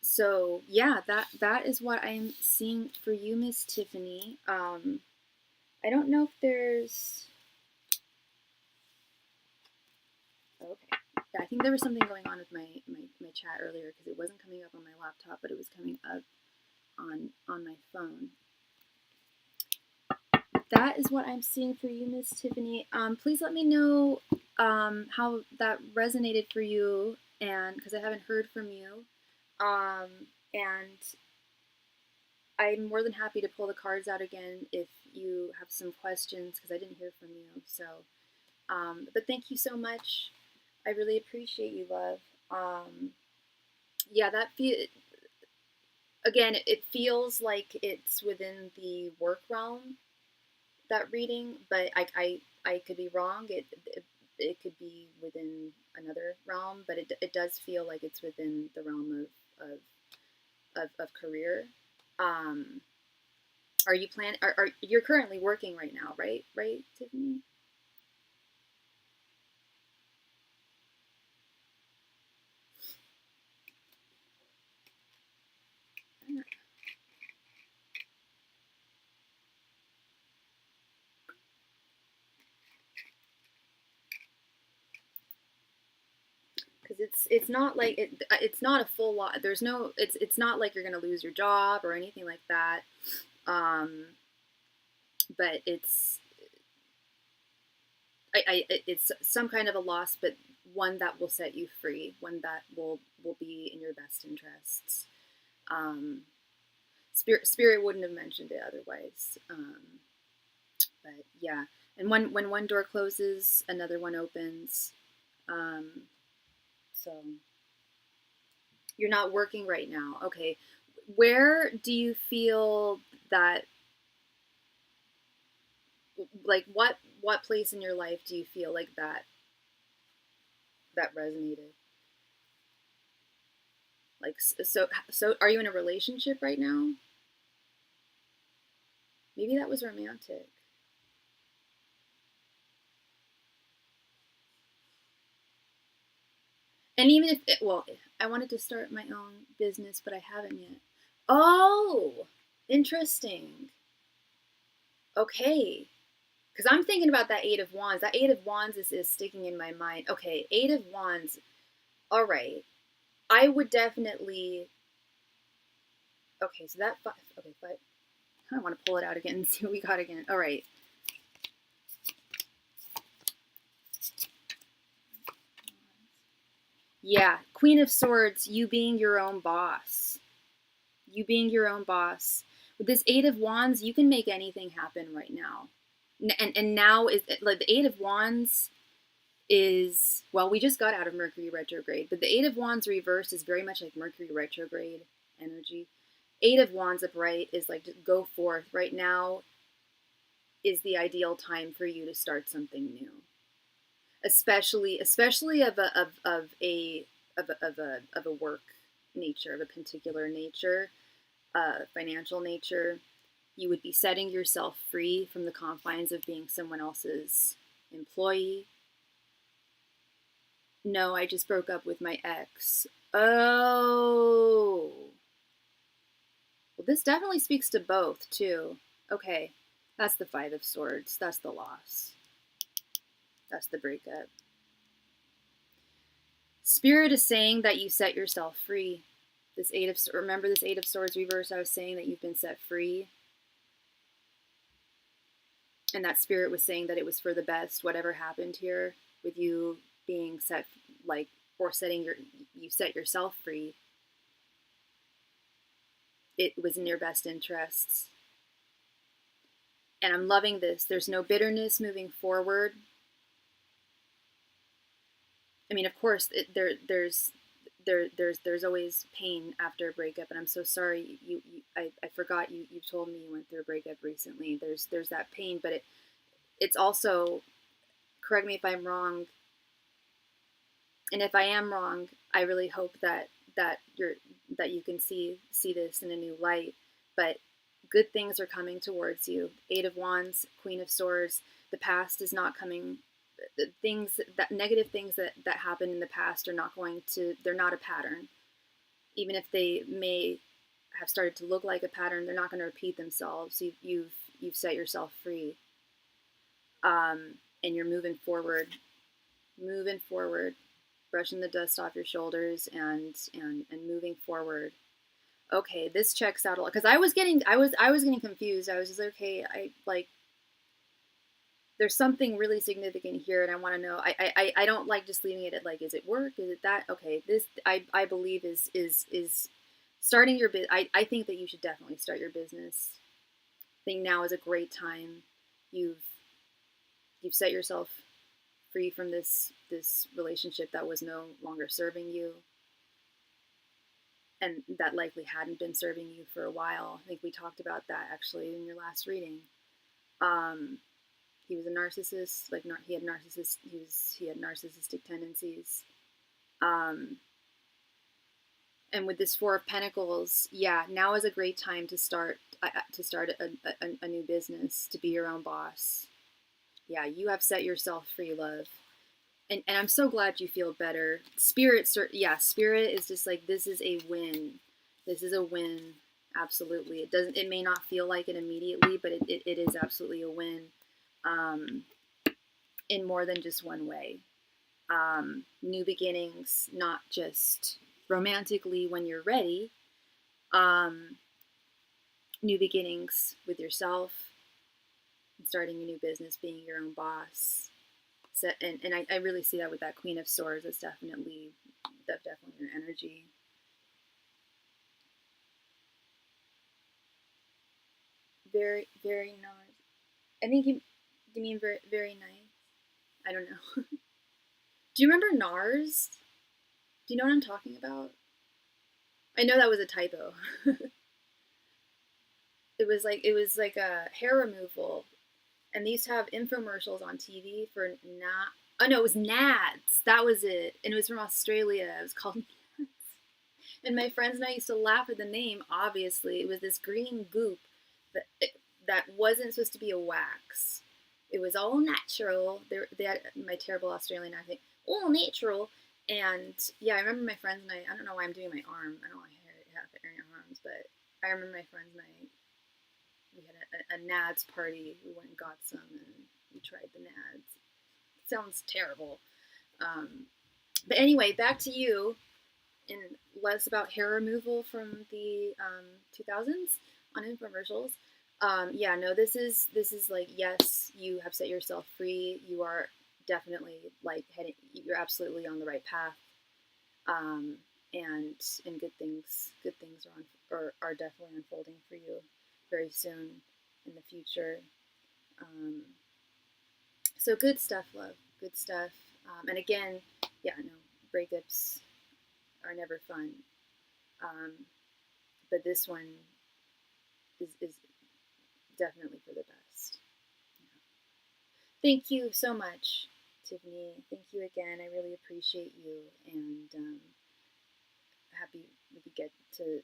So yeah, that is what I'm seeing for you, Miss Tiffany. I don't know if there's... Okay. Yeah, I think there was something going on with my chat earlier because it wasn't coming up on my laptop, but it was coming up on my phone. That is what I'm seeing for you, Miss Tiffany. Please let me know how that resonated for you, and because I haven't heard from you. And I'm more than happy to pull the cards out again if you have some questions, because I didn't hear from you. So, but thank you so much. I really appreciate you, love. Yeah, again, it feels like it's within the work realm, that reading, but I could be wrong. It could be within another realm, but it does feel like it's within the realm of career. Are you you're currently working right now, right, Tiffany? Because it's not like it's not a full lot. There's no, it's not like you're gonna lose your job or anything like that. But it's it's some kind of a loss, but one that will set you free, one that will be in your best interests. Spirit wouldn't have mentioned it otherwise. But yeah, and when one door closes, another one opens. So you're not working right now. Okay, where do you feel that, like, what place in your life do you feel like that resonated? Like, so are you in a relationship right now? Maybe that was romantic. And even if it, well, I wanted to start my own business, but I haven't yet. Oh, interesting. Okay. Because I'm thinking about that Eight of Wands. That Eight of Wands is sticking in my mind. Okay, Eight of Wands. All right. I would definitely. Okay, so that five. Okay, five. I want to pull it out again and see what we got again. All right. Yeah, Queen of Swords, you being your own boss. You being your own boss. With this Eight of Wands, you can make anything happen right now. And now is like the Eight of Wands is, well, we just got out of Mercury retrograde, but the Eight of Wands reverse is very much like Mercury retrograde energy. Eight of Wands upright is like, just go forth. Right now is the ideal time for you to start something new. Especially of a work nature, of a particular nature, financial nature. You would be setting yourself free from the confines of being someone else's employee. No, I just broke up with my ex. Oh. Well, this definitely speaks to both, too. Okay, that's the Five of Swords. That's the loss. That's the breakup. Spirit is saying that you set yourself free. Remember this Eight of Swords reverse? I was saying that you've been set free. And that Spirit was saying that it was for the best, whatever happened here with you being set, like, or you set yourself free. It was in your best interests. And I'm loving this. There's no bitterness moving forward. I mean, of course, there's always pain after a breakup, and I'm so sorry. I forgot you told me you went through a breakup recently. There's that pain, but it's also, correct me if I'm wrong, and if I am wrong, I really hope that you can see this in a new light. But good things are coming towards you. Eight of Wands, Queen of Swords. The past is not coming. Negative things that happened in the past are not going to. They're not a pattern. Even if they may have started to look like a pattern, they're not going to repeat themselves. You've set yourself free. And you're moving forward, brushing the dust off your shoulders and moving forward. Okay, this checks out a lot, because I was getting confused. I was just like, okay, there's something really significant here, and I want to know. I don't like just leaving it at, like, is it work? Is it that? Okay, this I believe is starting your business. I think that you should definitely start your business. I think now is a great time. You've set yourself free from this relationship that was no longer serving you, and that likely hadn't been serving you for a while. I think we talked about that actually in your last reading. He was a narcissist. He had narcissistic tendencies. And with this Four of Pentacles, yeah, now is a great time to start a new business, to be your own boss. Yeah, you have set yourself free, love. And I'm so glad you feel better. Spirit is just like, this is a win. This is a win. Absolutely. It may not feel like it immediately, but it is absolutely a win. In more than just one way. New beginnings, not just romantically when you're ready. New beginnings with yourself, starting a new business, being your own boss. So, and I really see that with that Queen of Swords. That's definitely your energy. Very, very nice. I think you mean very, very nice. I don't know. Do you remember NARS? Do you know what I'm talking about? I know that was a typo. it was like a hair removal, and they used to have infomercials on TV for not. Oh no, it was Nads. That was it, and it was from Australia. It was called Nads. And my friends and I used to laugh at the name. Obviously, it was this green goop that that wasn't supposed to be a wax. It was all natural. They had my terrible Australian accent. All natural. And yeah, I remember my friends and I don't know why I'm doing my arm. I don't know why I have hair in your arms, but I remember my friends and I, we had a Nads party. We went and got some and we tried the Nads. It sounds terrible. But anyway, back to you, and less about hair removal from the 2000s on infomercials. Yeah, no, this is like, yes, you have set yourself free. You are definitely like heading. You're absolutely on the right path. And good things are definitely unfolding for you very soon in the future. Um, so good stuff, love. Good stuff. And again, yeah, no, breakups are never fun. Um, but this one is definitely for the best. Yeah. Thank you so much, Tiffany. Thank you again. I really appreciate you, and happy we could get to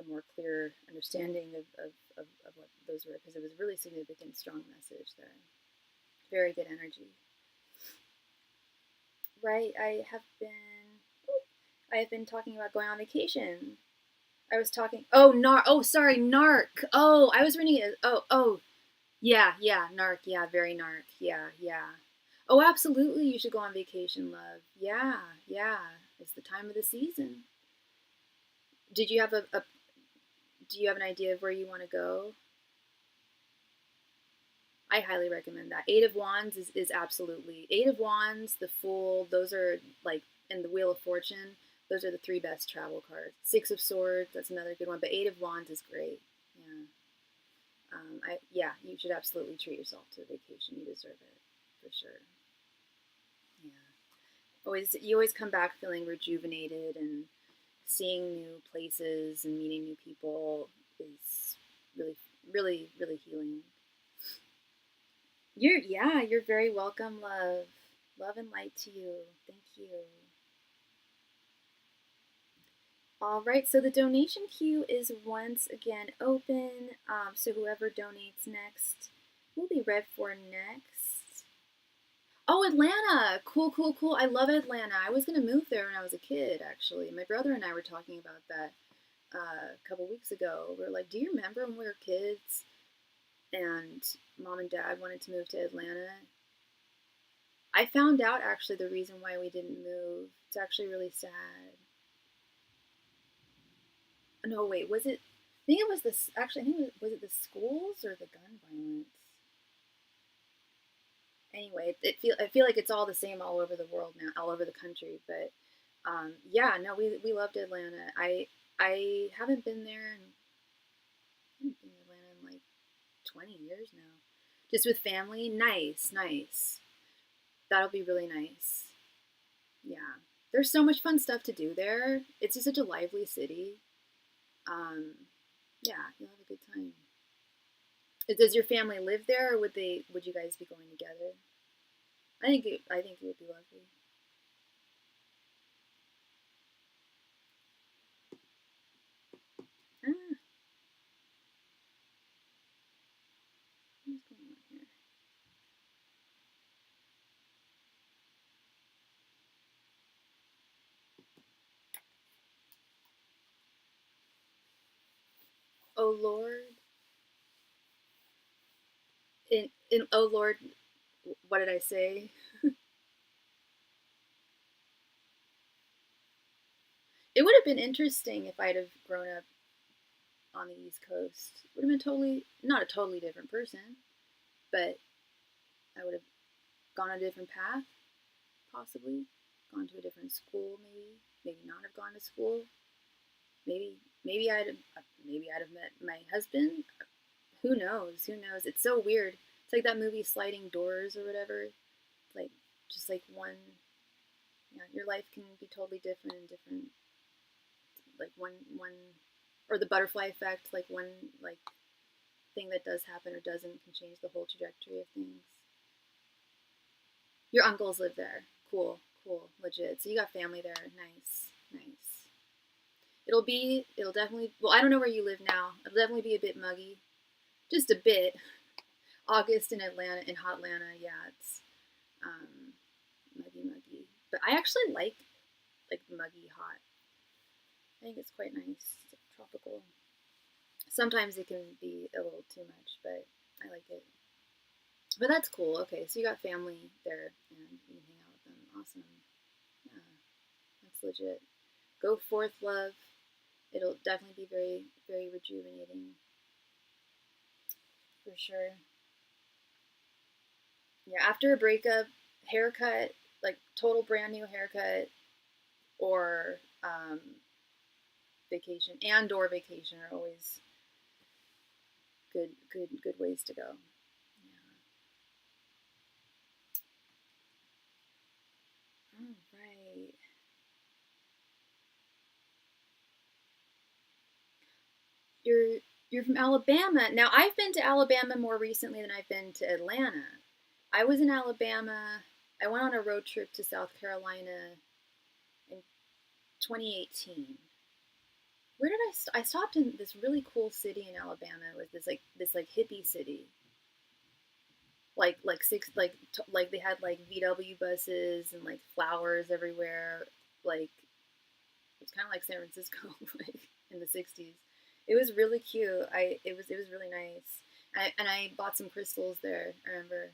a more clear understanding of what those were, because it was a really significant, strong message there. Very good energy. Right, I have been talking about going on vacation. I was talking. Oh, Narc. Oh, sorry, Narc. Oh, I was reading it. Oh, yeah, yeah, Narc. Yeah, very Narc. Yeah, yeah. Oh, absolutely. You should go on vacation, love. Yeah, yeah. It's the time of the season. Did you have a Do you have an idea of where you want to go? I highly recommend that. Eight of Wands is absolutely Eight of Wands, the Fool. Those are like, and the Wheel of Fortune. Those are the three best travel cards. Six of Swords, that's another good one. But Eight of Wands is great. Yeah. Yeah, you should absolutely treat yourself to a vacation. You deserve it for sure. Yeah. You always come back feeling rejuvenated, and seeing new places and meeting new people is really, really, really healing. You're very welcome, love. Love and light to you. Thank you. All right, so the donation queue is once again open. So whoever donates next will be read for next. Oh, Atlanta! Cool, cool, cool. I love Atlanta. I was gonna move there when I was a kid, actually. My brother and I were talking about that a couple weeks ago. We were like, "Do you remember when we were kids and mom and dad wanted to move to Atlanta?" I found out actually the reason why we didn't move. It's actually really sad. No, wait, was it? I think it was this. Actually, I think was it the schools or the gun violence? Anyway, I feel like it's all the same all over the world now, all over the country. But yeah, no, we loved Atlanta. I haven't been there, and I haven't been to Atlanta in like 20 years now. Just with family, nice, nice. That'll be really nice. Yeah, there's so much fun stuff to do there. It's just such a lively city. Um, yeah, you'll have a good time. Does your family live there, or would you guys be going together? I think it would be lovely. Ah, what's going on here? Oh Lord, in oh Lord, what did I say? It would have been interesting if I'd have grown up on the East Coast. Would have been totally not a totally different person, but I would have gone a different path, possibly gone to a different school, maybe not have gone to school. Maybe maybe I'd have met my husband. Who knows? Who knows? It's so weird. It's like that movie Sliding Doors or whatever. It's like just like one. Yeah, your life can be totally different in different. Like one, or the butterfly effect. Like one like thing that does happen or doesn't can change the whole trajectory of things. Your uncles live there. Cool, cool, legit. So you got family there. Nice, nice. It'll definitely, well, I don't know where you live now. It'll definitely be a bit muggy. Just a bit. August in Atlanta, in hot Atlanta, yeah, it's muggy. But I actually like muggy hot. I think it's quite nice. It's tropical. Sometimes it can be a little too much, but I like it. But that's cool. Okay, so you got family there and you can hang out with them. Awesome. Yeah, that's legit. Go forth, love. It'll definitely be very, very rejuvenating for sure. Yeah, after a breakup, haircut, like total brand new haircut, or vacation and or vacation are always good ways to go. Yeah. All right. You're you're from Alabama. Now I've been to Alabama more recently than I've been to Atlanta. I was in Alabama. I went on a road trip to South Carolina in 2018. Where did I stopped in this really cool city in Alabama. It was this hippie city. Like six like they had like VW buses and like flowers everywhere. Like it's kind of like San Francisco, like in the '60s. It was really cute. It was really nice. And I bought some crystals there. I remember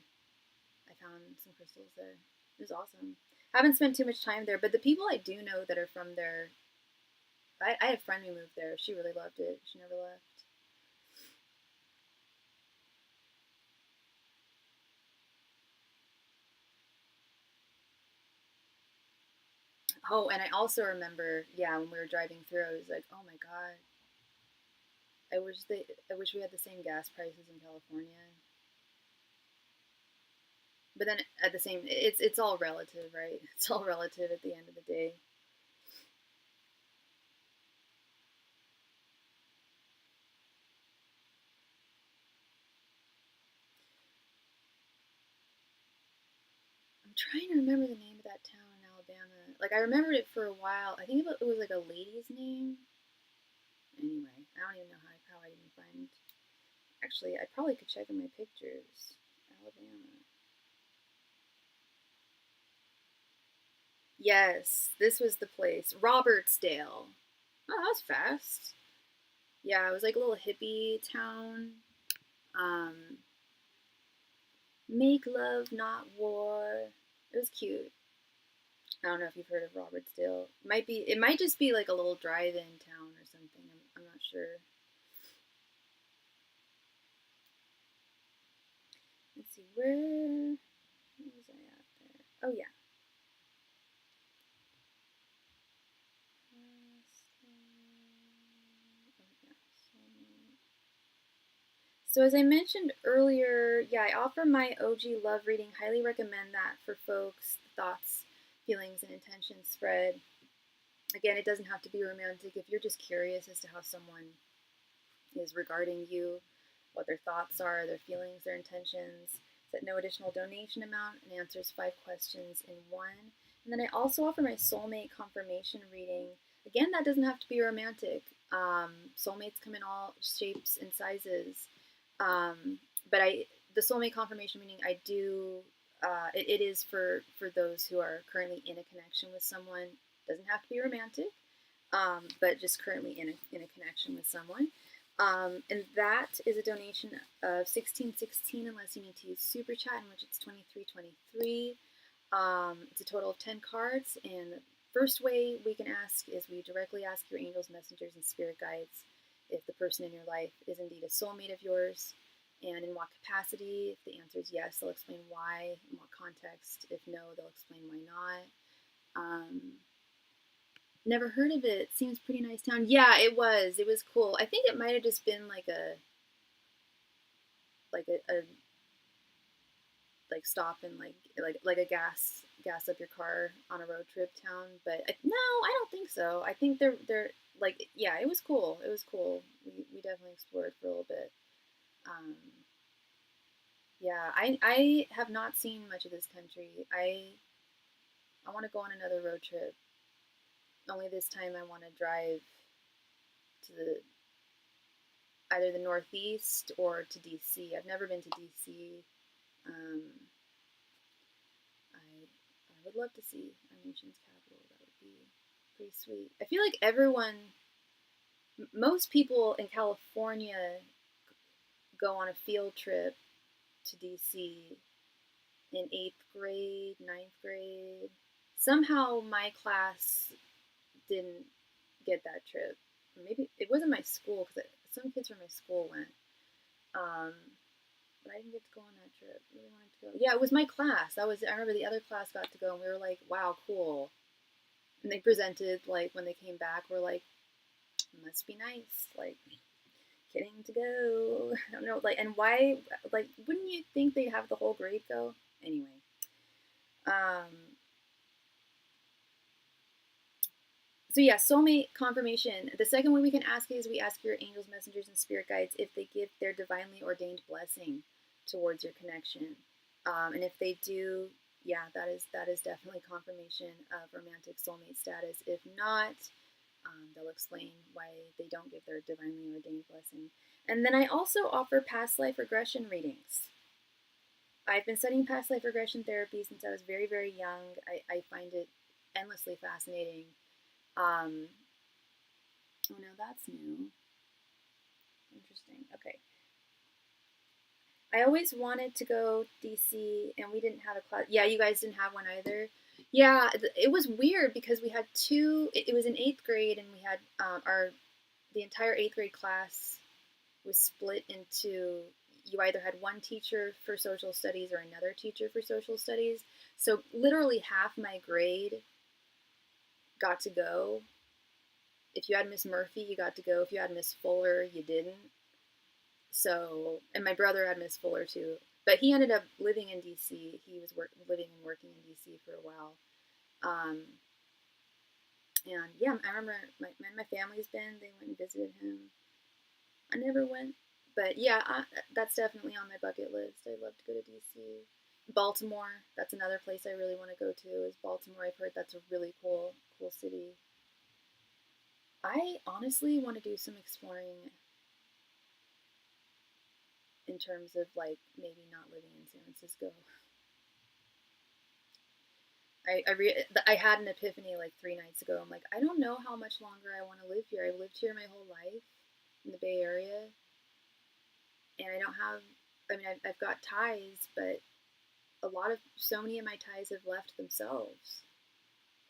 I found some crystals there. It was awesome. I haven't spent too much time there, but the people I do know that are from there, I had a friend who moved there. She really loved it. She never left. Oh, and I also remember, yeah, when we were driving through, I was like, oh my god, I wish we had the same gas prices in California. But then at the same, it's all relative, right? It's all relative at the end of the day. I'm trying to remember the name of that town in Alabama. Like I remembered it for a while. I think it was like a lady's name. Anyway, I don't even know how I didn't find. Actually, I probably could check in my pictures. Alabama. Yes, this was the place. Robertsdale. Oh, that was fast. Yeah, it was like a little hippie town. Um, Make love, not war. It was cute. I don't know if you've heard of Robertsdale. It might just be like a little drive-in town or something. I'm not sure. Let's see, where was I at there? Oh yeah. So as I mentioned earlier, yeah, I offer my OG love reading. Highly recommend that for folks. Thoughts, feelings, and intentions spread. Again, it doesn't have to be romantic. If you're just curious as to how someone is regarding you, what their thoughts are, their feelings, their intentions, it's at no additional donation amount and answers 5 questions in one. And then I also offer my soulmate confirmation reading. Again, that doesn't have to be romantic. Soulmates come in all shapes and sizes. Um, but the soulmate confirmation reading, I do. It is for those who are currently in a connection with someone. Doesn't have to be romantic, but just currently in a connection with someone. And that is a donation of 1616 unless you need to use SuperChat, in which it's 2323. It's a total of 10 cards. And the first way we can ask is we directly ask your angels, messengers, and spirit guides if the person in your life is indeed a soulmate of yours, and in what capacity. If the answer is yes, they'll explain why, in what context. If no, they'll explain why not. Never heard of it. Seems pretty nice town. Yeah, it was. It was cool. I think it might have just been like a like a like stop and like a gas up your car on a road trip town. But no, I don't think so. I think they're like, yeah, it was cool. It was cool. We definitely explored for a little bit. Um, yeah, I have not seen much of this country. I want to go on another road trip. Only this time I want to drive to the either the Northeast or to DC. I've never been to DC. Um, I would love to see our nation's capital. That would be pretty sweet. I feel like most people in California go on a field trip to DC in 8th grade, 9th grade. Somehow my class didn't get that trip. Maybe it wasn't my school because some kids from my school went. Um, but I didn't get to go on that trip. I really wanted to go. Yeah, it was my class. I remember the other class got to go, and we were like, "Wow, cool." And they presented like when they came back, we're like, "Must be nice." Like getting to go. I don't know, like, and why? Like, wouldn't you think they'd have the whole grade go? Anyway, um, so yeah, soulmate confirmation. The second way we can ask is we ask your angels, messengers, and spirit guides if they give their divinely ordained blessing towards your connection. And if they do, yeah, that is definitely confirmation of romantic soulmate status. If not, they'll explain why they don't give their divinely ordained blessing. And then I also offer past life regression readings. I've been studying past life regression therapy since I was very, very young. I find it endlessly fascinating. Oh no, that's new. Interesting. Okay. I always wanted to go DC, and we didn't have a class. Yeah, you guys didn't have one either. Yeah, it was weird because we had two. It was in 8th grade, and we had the entire 8th grade class was split into. You either had one teacher for social studies or another teacher for social studies. So literally half my grade got to go. If you had Miss Murphy, you got to go. If you had Miss Fuller, you didn't. So, and my brother had Miss Fuller too, but he ended up living in DC. He was living and working in DC for a while. Um, and yeah, I remember my family's been. They went and visited him. I never went, but yeah, that's definitely on my bucket list. I'd love to go to DC. Baltimore, that's another place I really want to go to. Is Baltimore? I've heard that's a really cool city. I honestly want to do some exploring in terms of like maybe not living in San Francisco. I had an epiphany like 3 nights ago. I'm like, I don't know how much longer I want to live here. I've lived here my whole life in the Bay Area, and I don't have. I mean, I've got ties, but so many of my ties have left themselves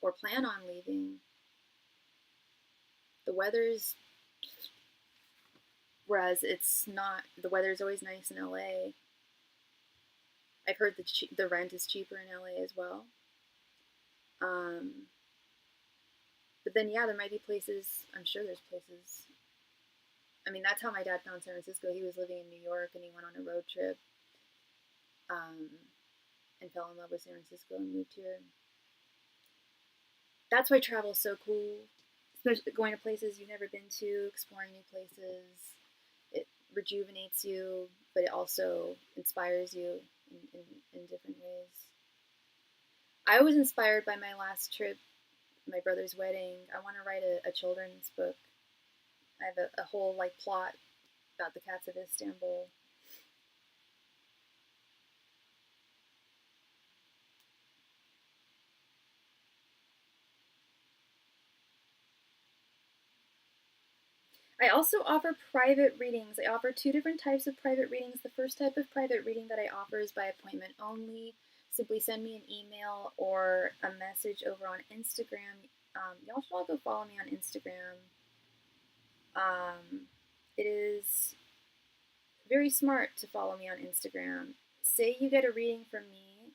or plan on leaving. The weather's Whereas it's not. The weather's always nice in LA. I've heard the rent is cheaper in LA as well. Um, but then yeah, there might be places. I'm sure there's places. I mean, that's how my dad found San Francisco. He was living in New York and he went on a road trip um, and fell in love with San Francisco and moved here. That's why travel is so cool, especially going to places you've never been to, exploring new places. It rejuvenates you, but it also inspires you in different ways. I was inspired by my last trip, my brother's wedding. I want to write a children's book. I have a whole like plot about the cats of Istanbul. I also offer private readings. I offer 2 different types of private readings. The first type of private reading that I offer is by appointment only. Simply send me an email or a message over on Instagram. Y'all should all go follow me on Instagram. It is very smart to follow me on Instagram. Say you get a reading from me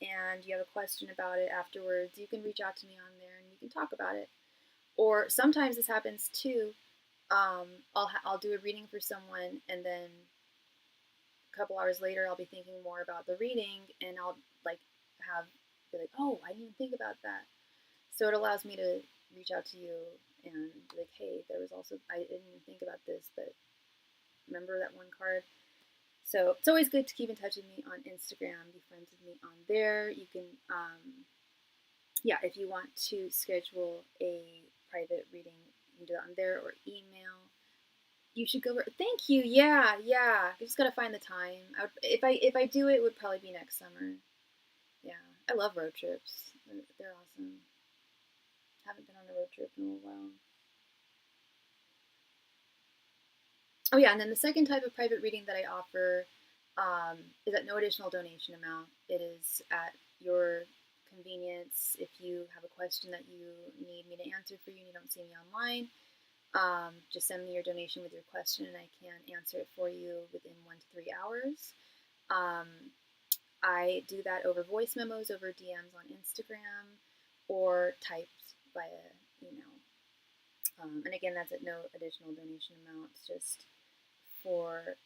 and you have a question about it afterwards, you can reach out to me on there and we can talk about it. Or sometimes this happens too. I'll do a reading for someone, and then couple hours later, I'll be thinking more about the reading, and I'll like be like, oh, I didn't even think about that. So it allows me to reach out to you and be like, hey, there was also, I didn't even think about this, but remember that one card? So it's always good to keep in touch with me on Instagram, be friends with me on there. You can, yeah, if you want to schedule a private reading, you can do that on there, or email. You should go. Thank you. Yeah, yeah. I just gotta find the time. If I do it, would probably be next summer. Yeah, I love road trips. They're awesome. Haven't been on a road trip in a while. Oh yeah, and then the second type of private reading that I offer is at no additional donation amount. It is at your convenience. If you have a question that you need me to answer for you and you don't see me online, just send me your donation with your question and I can answer it for you within 1 to 3 hours. I do that over voice memos, over DMs on Instagram, or typed via email. And again, that's at no additional donation amounts, just for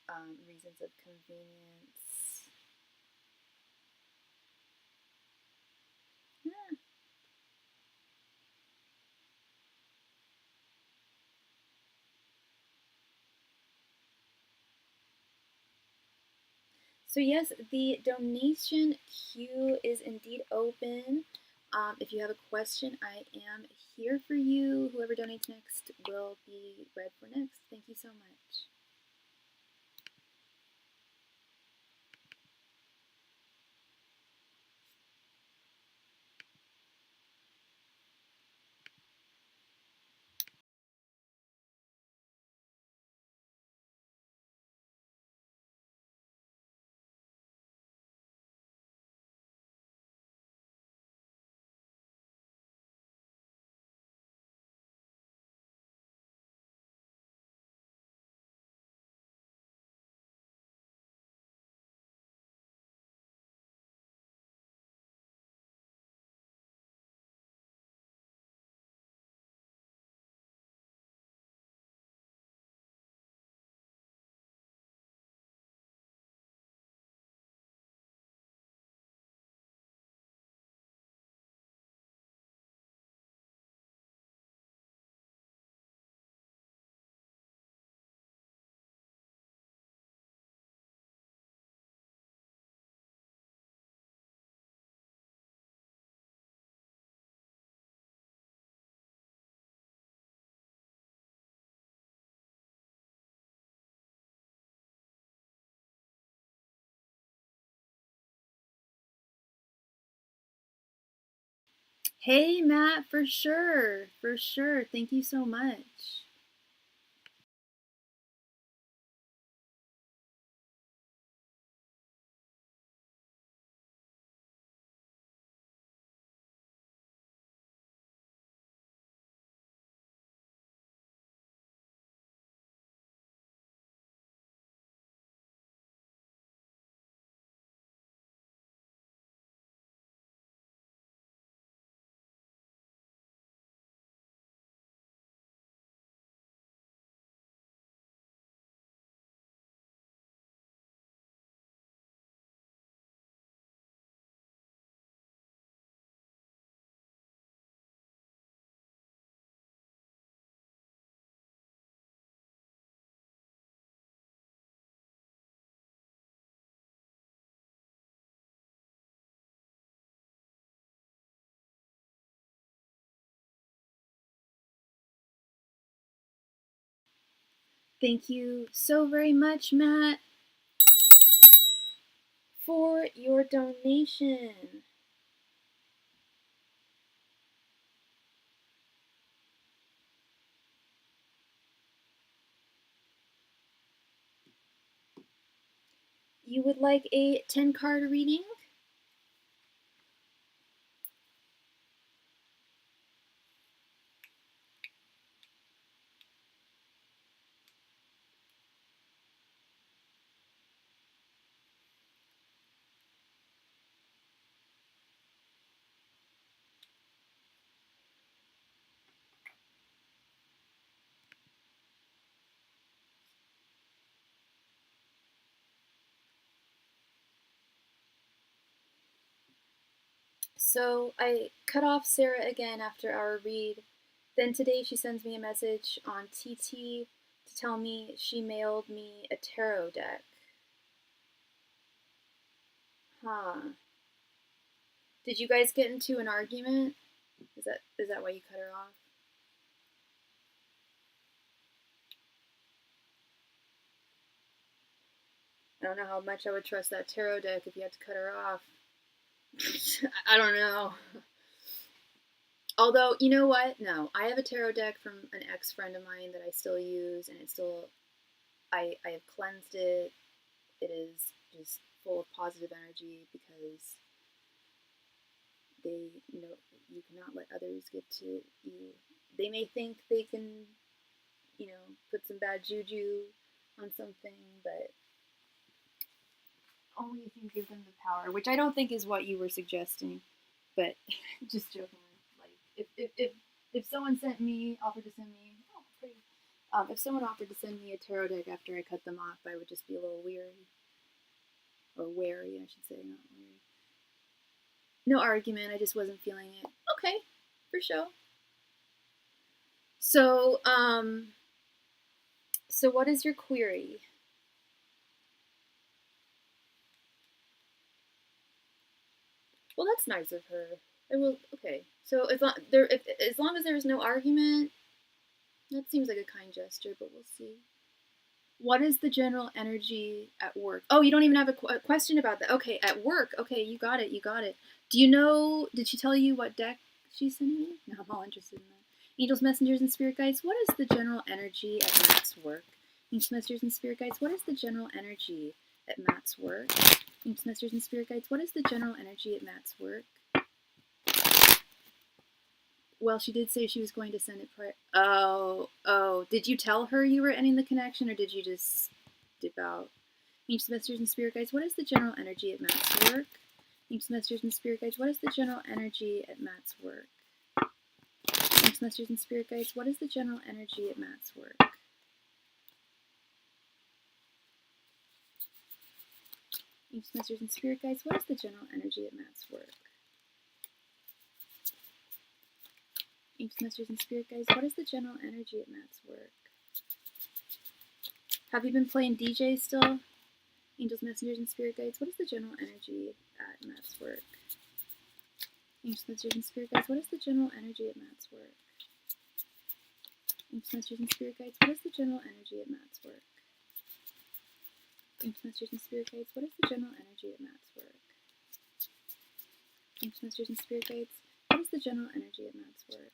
reasons of convenience. Yeah. So yes, the donation queue is indeed open. If you have a question, I am here for you. Whoever donates next will be read for next. Thank you so much. Hey, Matt, for sure. For sure. Thank you so much. Thank you so very much, Matt, for your donation. You would like a 10-card reading? So I cut off Sarah again after our read. Then today she sends me a message on TT to tell me she mailed me a tarot deck. Huh. Did you guys get into an argument? Is that why you cut her off? I don't know how much I would trust that tarot deck if you had to cut her off. I don't know. Although, you know what? No, I have a tarot deck from an ex-friend of mine that I still use, and it's still, I have cleansed it. It is just full of positive energy because they, you cannot let others get to you. They may think they can, put some bad juju on something, but only if you give them the power, which I don't think is what you were suggesting, but just joking. Like, if someone offered to send me, oh, pretty, if someone offered to send me a tarot deck after I cut them off, I would just be a little weary. Or wary, I should say, not weary. No argument, I just wasn't feeling it. Okay, for sure. So what is your query? Well, that's nice of her. I will. Okay. So as long as there is no argument, that seems like a kind gesture. But we'll see. What is the general energy at work? Oh, you don't even have a question about that. Okay, at work. Okay, you got it. You got it. Do you know? Did she tell you what deck she's sending you? No, I'm all interested in that. Angels, messengers, and spirit guides. What is the general energy at Matt's work? Angels, messengers, and spirit guides. What is the general energy at Matt's work? Angels, messengers, and spirit guides. What is the general energy at Matt's work? Well, she did say she was going to send it prior. Oh. Did you tell her you were ending the connection, or did you just dip out? Angels, messengers, and spirit guides. What is the general energy at Matt's work? Angels, messengers, and spirit guides. What is the general energy at Matt's work? Angels, messengers, and spirit guides. What is the general energy at Matt's work? Angels, messengers, and spirit guides. What is the general energy at Matt's work? Angels, messengers, and spirit guides. What is the general energy at Matt's work? Have you been playing DJ still? Angels, messengers, and spirit guides. What is the general energy at Matt's work? Angels, messengers, and spirit guides. What is the general energy at Matt's work? Angels, messengers, and spirit guides. What is the general energy at Matt's work? Angels, messengers, and spirit guides. What is the general energy at Matt's work? Angels, messengers, and spirit guides. What is the general energy at Matt's work?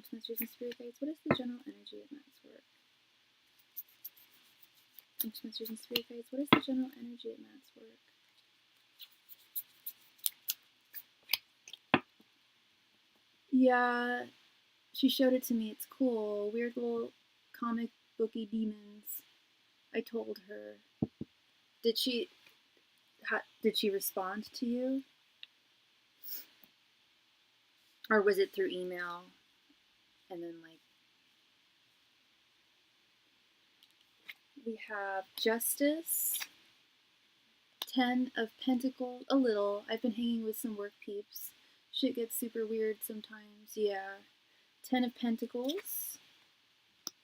Angels, messengers, and spirit guides. What is the general energy at Matt's work? Angels, messengers, and spirit guides. What is the general energy at Matt's work? Yeah, she showed it to me. It's cool. Weird little comic booky demons. I told her. Did she respond to you? Or was it through email? And then we have Justice, 10 of Pentacles, a little. I've been hanging with some work peeps. Shit gets super weird sometimes, yeah. 10 of Pentacles,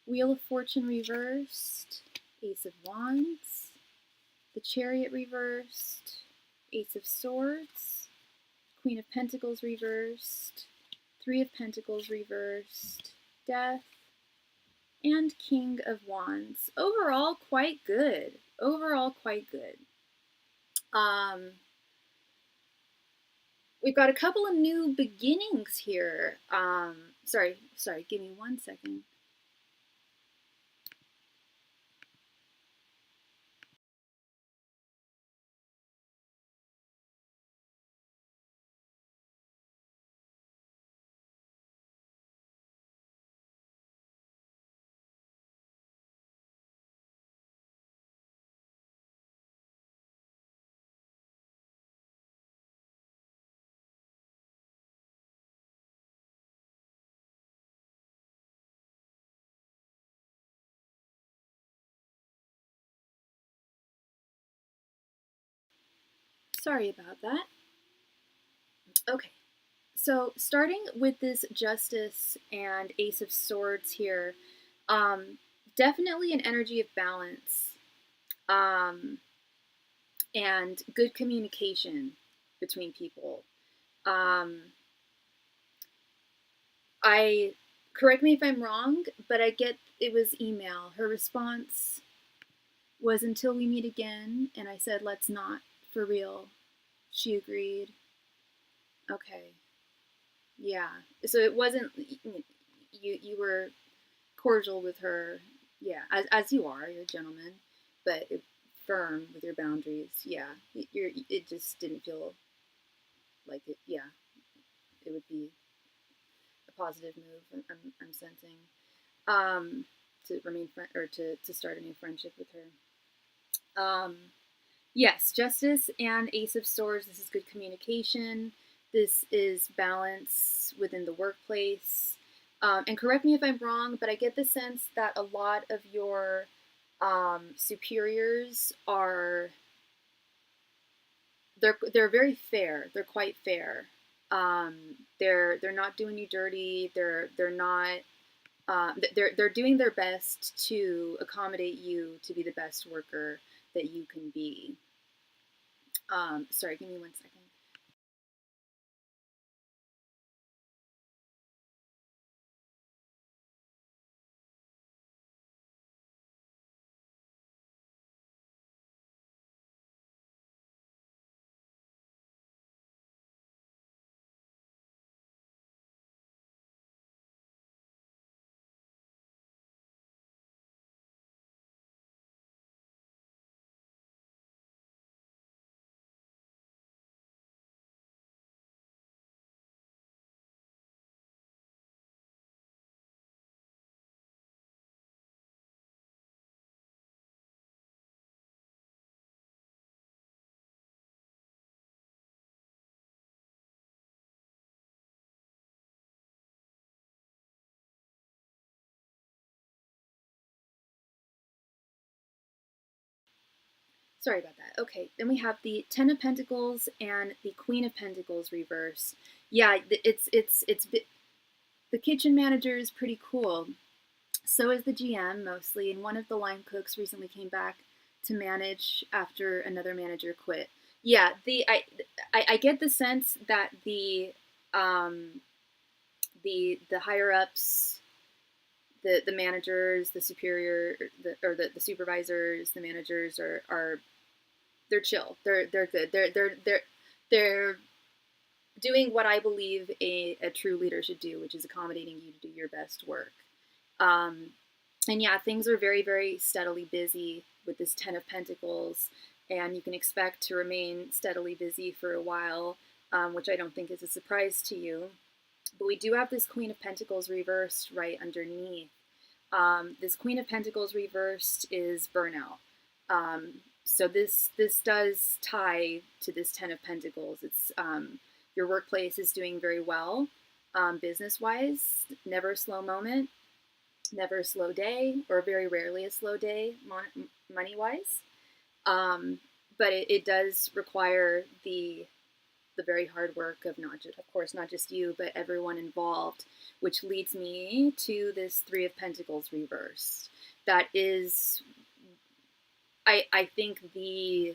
Wheel of Fortune reversed, Ace of Wands, the Chariot reversed, Ace of Swords, Queen of Pentacles reversed, 3 of Pentacles reversed, Death, and King of Wands. Overall, quite good. We've got a couple of new beginnings here. Sorry, give me 1 second. Sorry about that. Okay, so starting with this Justice and Ace of Swords here, um, definitely an energy of balance, um, and good communication between people. Um, I correct me if I'm wrong, but I get it was email. Her response was until we meet again, and I said let's not for real. She agreed. Okay. Yeah. So it wasn't you were cordial with her. Yeah, as you are, you're a gentleman, but firm with your boundaries. Yeah. It just didn't feel like it. Yeah, it would be a positive move. I'm sensing. To remain friend or to start a new friendship with her. Yes, Justice and Ace of Swords. This is good communication. This is balance within the workplace. And correct me if I'm wrong, but I get the sense that a lot of your superiors are they're very fair. They're quite fair. They're not doing you dirty. They're not. They're doing their best to accommodate you to be the best worker that you can be. Sorry, give me 1 second. Sorry about that. Okay, then we have the Ten of Pentacles and the Queen of Pentacles reverse. Yeah, it's the kitchen manager is pretty cool. So is the GM mostly, and one of the line cooks recently came back to manage after another manager quit. Yeah, I get the sense that um, the higher ups, the managers, the superior, the supervisors, the managers are they're chill. They're good. They're doing what I believe a true leader should do, which is accommodating you to do your best work. Um, and yeah, things are very, very steadily busy with this Ten of Pentacles, and you can expect to remain steadily busy for a while, which I don't think is a surprise to you. But we do have this Queen of Pentacles reversed right underneath. This Queen of Pentacles reversed is burnout. So this does tie to this Ten of Pentacles. It's your workplace is doing very well, business wise. Never a slow moment, never a slow day, or very rarely a slow day money wise. Um, but it does require the very hard work of not just, of course, not just you, but everyone involved, which leads me to this Three of Pentacles reversed. That is, I think, the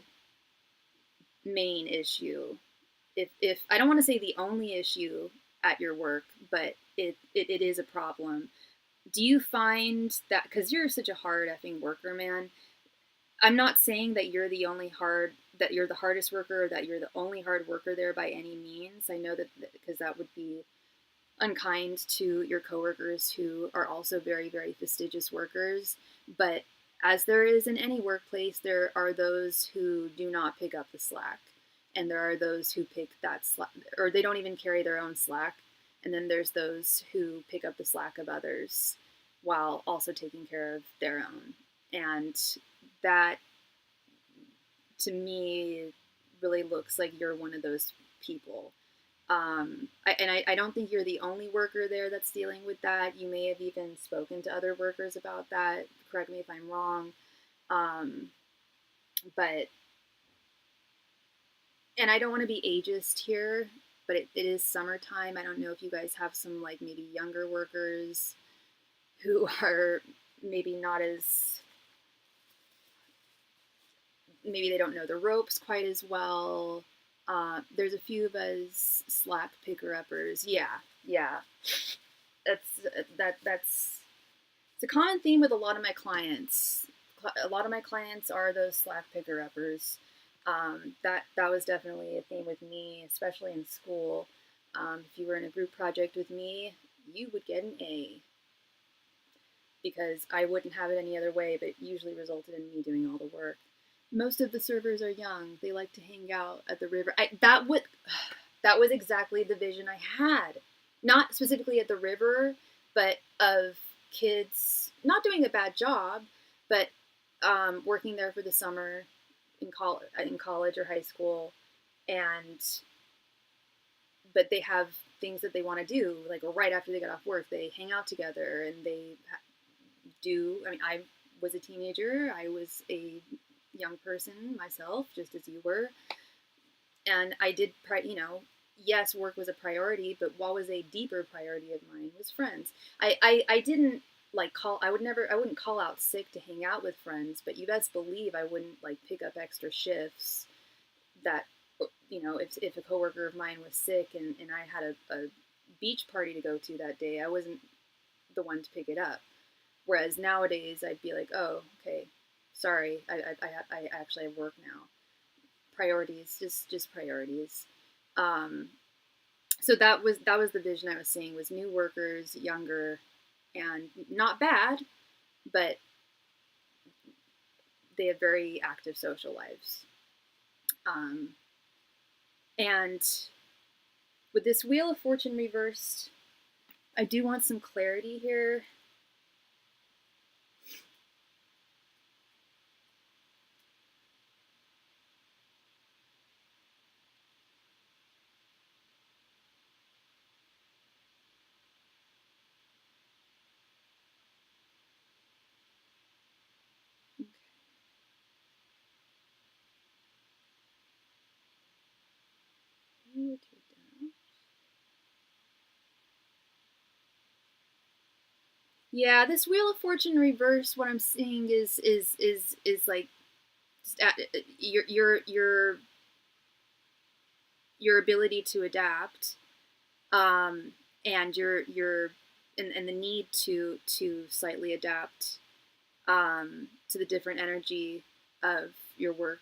main issue. If I don't want to say the only issue at your work, but it is a problem. Do you find that, because you're such a hard effing worker, man, I'm not saying that you're the only that you're the hardest worker or that you're the only hard worker there by any means. I know that because that would be unkind to your coworkers who are also very, very fastidious workers. But as there is in any workplace, there are those who do not pick up the slack. And there are those who pick that slack, or they don't even carry their own slack. And then there's those who pick up the slack of others while also taking care of their own. And that, to me, really looks like you're one of those people. I don't think you're the only worker there that's dealing with that. You may have even spoken to other workers about that. Correct me if I'm wrong. Um, but, and I don't want to be ageist here, but it is summertime. I don't know if you guys have some like maybe younger workers who are maybe not as, maybe they don't know the ropes quite as well. There's a few of us slack picker-uppers. Yeah. That's it's a common theme with a lot of my clients. A lot of my clients are those slack picker-uppers. That was definitely a theme with me, especially in school. If you were in a group project with me, you would get an A, because I wouldn't have it any other way, but it usually resulted in me doing all the work. Most of the servers are young. They like to hang out at the river. That was exactly the vision I had. Not specifically at the river, but of kids not doing a bad job, but working there for the summer in college or high school, but they have things that they want to do, like right after they get off work, they hang out together and they do. I mean, I was a teenager. I was a young person myself, just as you were. And I did, yes, work was a priority, but what was a deeper priority of mine was friends. I didn't I wouldn't call out sick to hang out with friends, but you best believe I wouldn't like pick up extra shifts that, if a coworker of mine was sick and I had a beach party to go to that day, I wasn't the one to pick it up. Whereas nowadays I'd be like, oh, okay, sorry, I actually have work now. Priorities, just priorities. So that was the vision I was seeing, was new workers, younger, and not bad, but they have very active social lives. And with this Wheel of Fortune reversed, I do want some clarity here. Yeah, this Wheel of Fortune reverse, what I'm seeing is like your ability to adapt, and and the need to slightly adapt to the different energy of your work.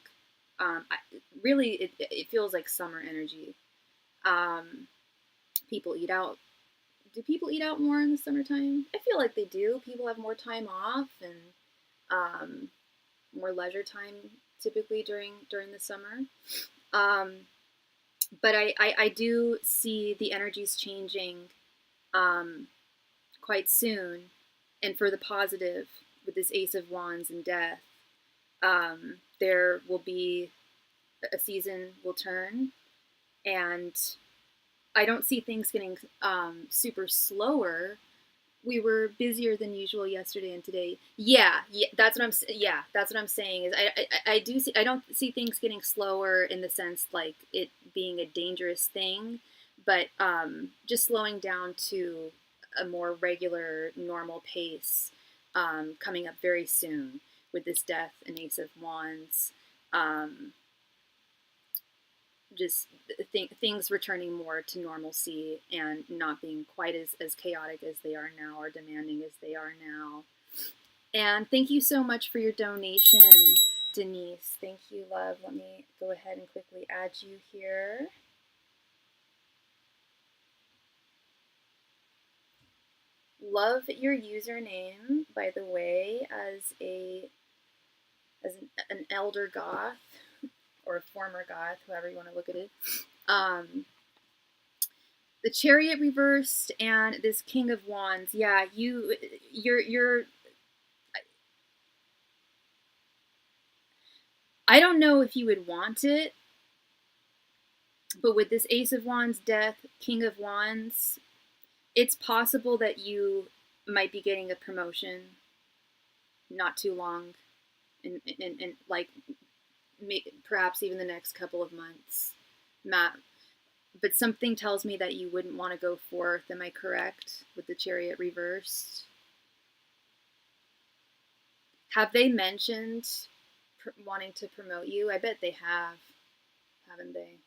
Really, it feels like summer energy. People eat out. Do people eat out more in the summertime? I feel like they do. People have more time off and more leisure time typically during the summer. But I do see the energies changing quite soon, and for the positive, with this Ace of Wands and Death. There will be a season will turn, and I don't see things getting super slower. We were busier than usual yesterday and today. Yeah, that's what I'm saying. Is I do see, I don't see things getting slower in the sense like it being a dangerous thing, but just slowing down to a more regular, normal pace coming up very soon with this Death and Ace of Wands. Just things returning more to normalcy and not being quite as chaotic as they are now, or demanding as they are now. And thank you so much for your donation, Denise. Thank you, love. Let me go ahead and quickly add you here. Love your username, by the way, as an elder goth, or a former goth, however you want to look at it. The Chariot reversed and this King of Wands. Yeah, you're I don't know if you would want it, but with this Ace of Wands, Death, King of Wands, it's possible that you might be getting a promotion not too long, and like perhaps even the next couple of months. But something tells me that you wouldn't want to go forth. Am I correct with the Chariot reversed? Have they mentioned wanting to promote you? I bet they have, haven't they?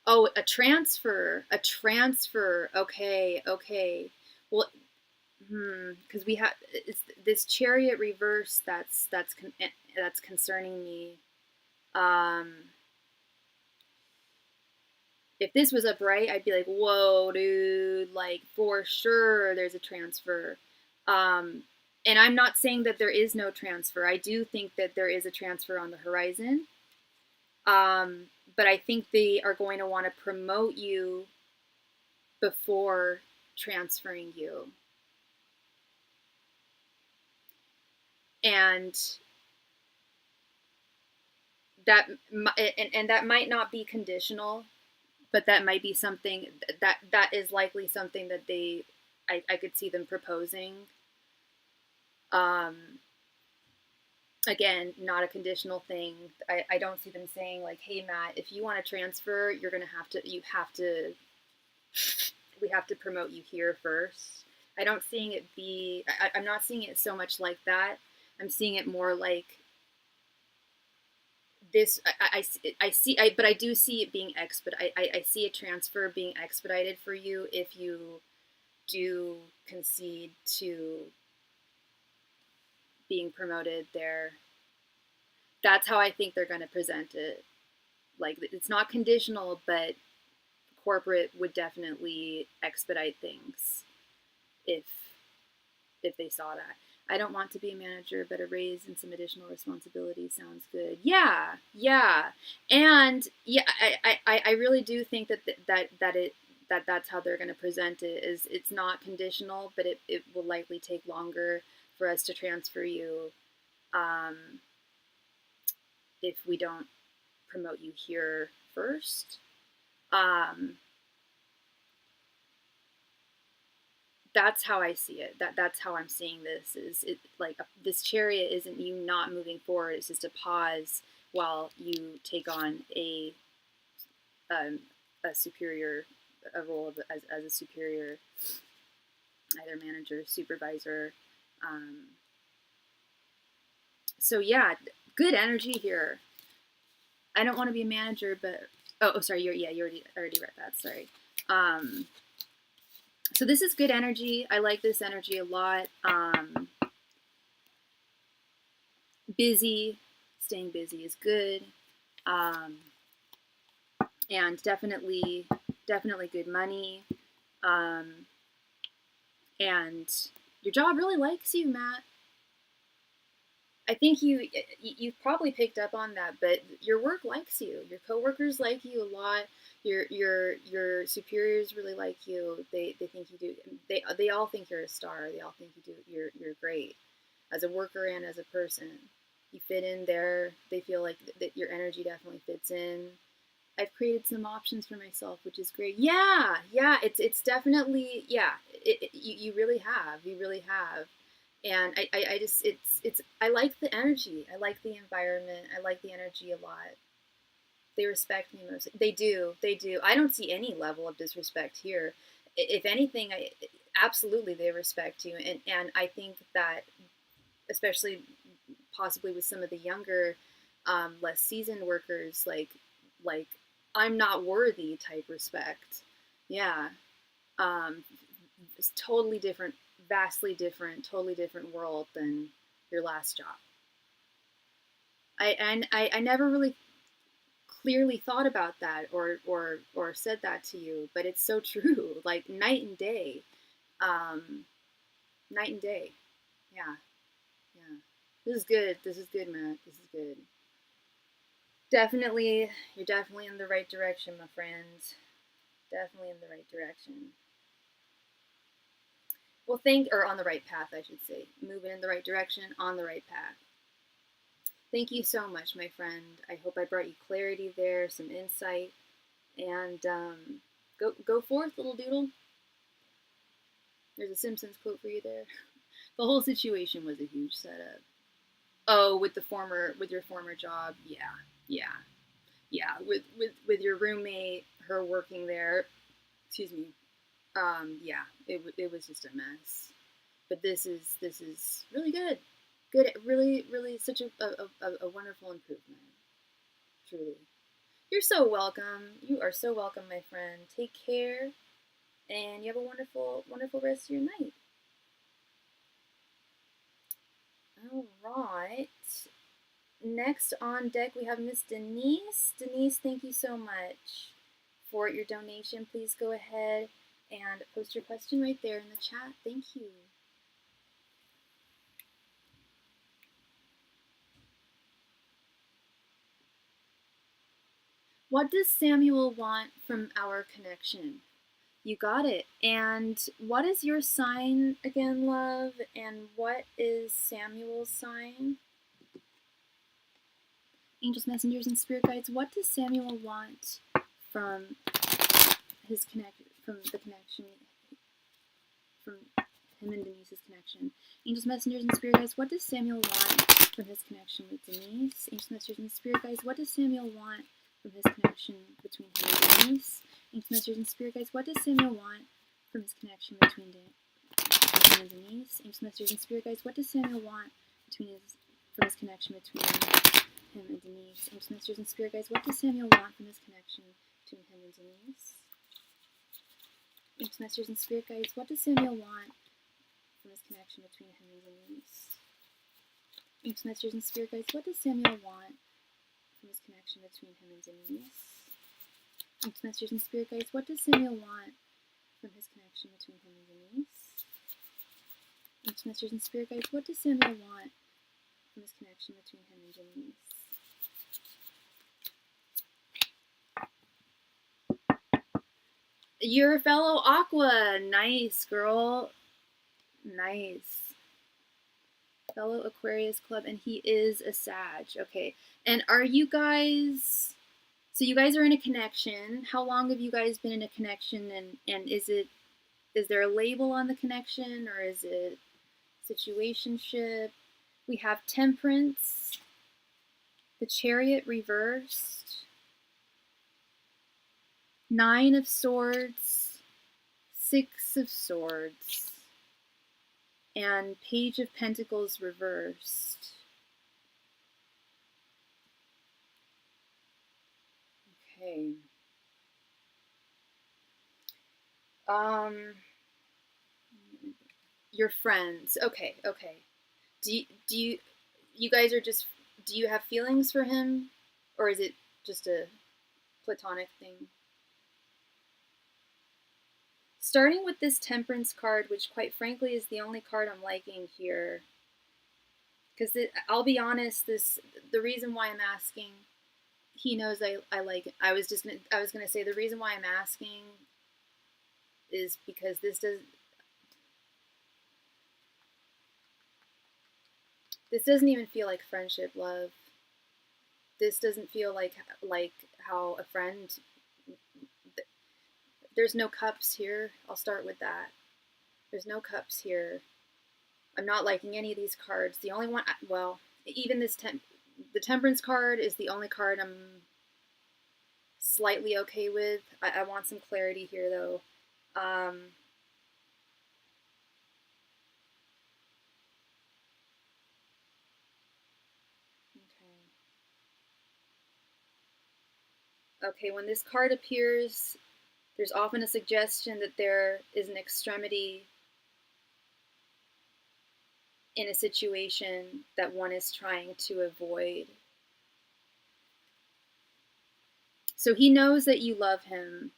Oh, a transfer. A transfer. Okay, okay. Well, because we have this Chariot reverse that's concerning me. If this was upright, I'd be like, whoa, dude, like for sure there's a transfer. And I'm not saying that there is no transfer. I do think that there is a transfer on the horizon. But I think they are going to want to promote you before transferring you. And that and that might not be conditional, but that might be something that is likely something that I could see them proposing. Again, not a conditional thing. I don't see them saying like, hey Matt, if you want to transfer, we have to promote you here first. I'm not seeing it so much like that. I'm seeing it more like this. But I do see it being I see a transfer being expedited for you if you do concede to being promoted there. That's how I think they're going to present it. Like, it's not conditional, but corporate would definitely expedite things if they saw that. I don't want to be a manager, but a raise and some additional responsibility sounds good. Yeah, yeah, and yeah, I really do think that's how they're going to present it. Is it's not conditional, but it will likely take longer for us to transfer you if we don't promote you here first. That's how I see it. That's how I'm seeing this. Is it like this Chariot isn't you not moving forward? It's just a pause while you take on a superior role as a superior, either manager, supervisor. So yeah, good energy here. I don't want to be a manager, but sorry, you already read that. Sorry. So this is good energy. I like this energy a lot. Busy, staying busy is good. And definitely good money. And your job really likes you, Matt. I think you've probably picked up on that, but your work likes you. Your coworkers like you a lot. Your superiors really like you. They think you do. They all think you're a star. They all think you do. You're great as a worker and as a person. You fit in there. They feel like that your energy definitely fits in. I've created some options for myself, which is great. Yeah, it's definitely you really have. You really have. And I just I like the energy. I like the environment. I like the energy a lot. They respect me mostly. They do. I don't see any level of disrespect here. If anything, absolutely they respect you. And I think that, especially possibly with some of the younger, less seasoned workers, like I'm not worthy type respect. Yeah. It's totally different, vastly different, totally different world than your last job. I never really clearly thought about that or said that to you, but it's so true. Like night and day. Night and day. Yeah. Yeah. This is good. This is good, Matt. This is good. Definitely, you're definitely in the right direction, my friends. Definitely in the right direction. Well, or on the right path, I should say. Moving in the right direction, on the right path. Thank you so much, my friend. I hope I brought you clarity there, some insight, and go forth, little doodle. There's a Simpsons quote for you there. The whole situation was a huge setup. Oh, with your former job, yeah. yeah, with your roommate, her working there, excuse me, yeah, it was just a mess. But this is really good, really such a wonderful improvement, truly. You're so welcome. You are so welcome, my friend. Take care, and you have a wonderful rest of your night. All right. Next on deck, we have Miss Denise. Denise, thank you so much for your donation. Please go ahead and post your question right there in the chat. Thank you. What does Samuel want from our connection? You got it. And what is your sign again, love? And what is Samuel's sign? Angels, messengers, and spirit guides, what does Samuel want from his from the connection, from him and Denise's connection? Angels, messengers, and spirit guides, what does Samuel want from his connection with Denise? Angels, messengers, and spirit guides, what does Samuel want from his connection between him and Denise? Angels, messengers, and spirit guides, what does Samuel want from his connection between him and Denise? Angels, messengers, and spirit guides, what does Samuel want from his connection between him and Denise? Angels, messengers, and spirit guides, what does Samuel want from his connection between him and Denise? Angels, messengers, and spirit guides, what does Samuel want from his connection between him and Denise? Angels, messengers, and spirit guides, what does Samuel want from his connection between him and Denise? Angels, messengers, and spirit guides, what does Samuel want from his connection between him and Denise? Angels, messengers, and spirit guides, what does Samuel want from his connection between him and Denise? Your fellow Aqua. Nice, girl. Nice. Fellow Aquarius Club, and he is a Sag. Okay. And are you guys... So you guys are in a connection. How long have you guys been in a connection, and is there a label on the connection, or is it situationship? We have Temperance, the Chariot reversed, Nine of Swords, Six of Swords, and Page of Pentacles reversed. Okay. Your friends. Okay. Do you guys are just, do you have feelings for him, or is it just a platonic thing? Starting with this Temperance card, which quite frankly is the only card I'm liking here, because I'll be honest, the reason why I'm asking, he knows I like it. I was gonna say the reason why I'm asking is because this doesn't even feel like friendship, love. This doesn't feel like how a friend. There's no cups here. I'll start with that. There's no cups here. I'm not liking any of these cards. The only one, well, even this the Temperance card is the only card I'm slightly okay with. I want some clarity here, though. Okay, when this card appears, there's often a suggestion that there is an extremity in a situation that one is trying to avoid. So he knows that you love him,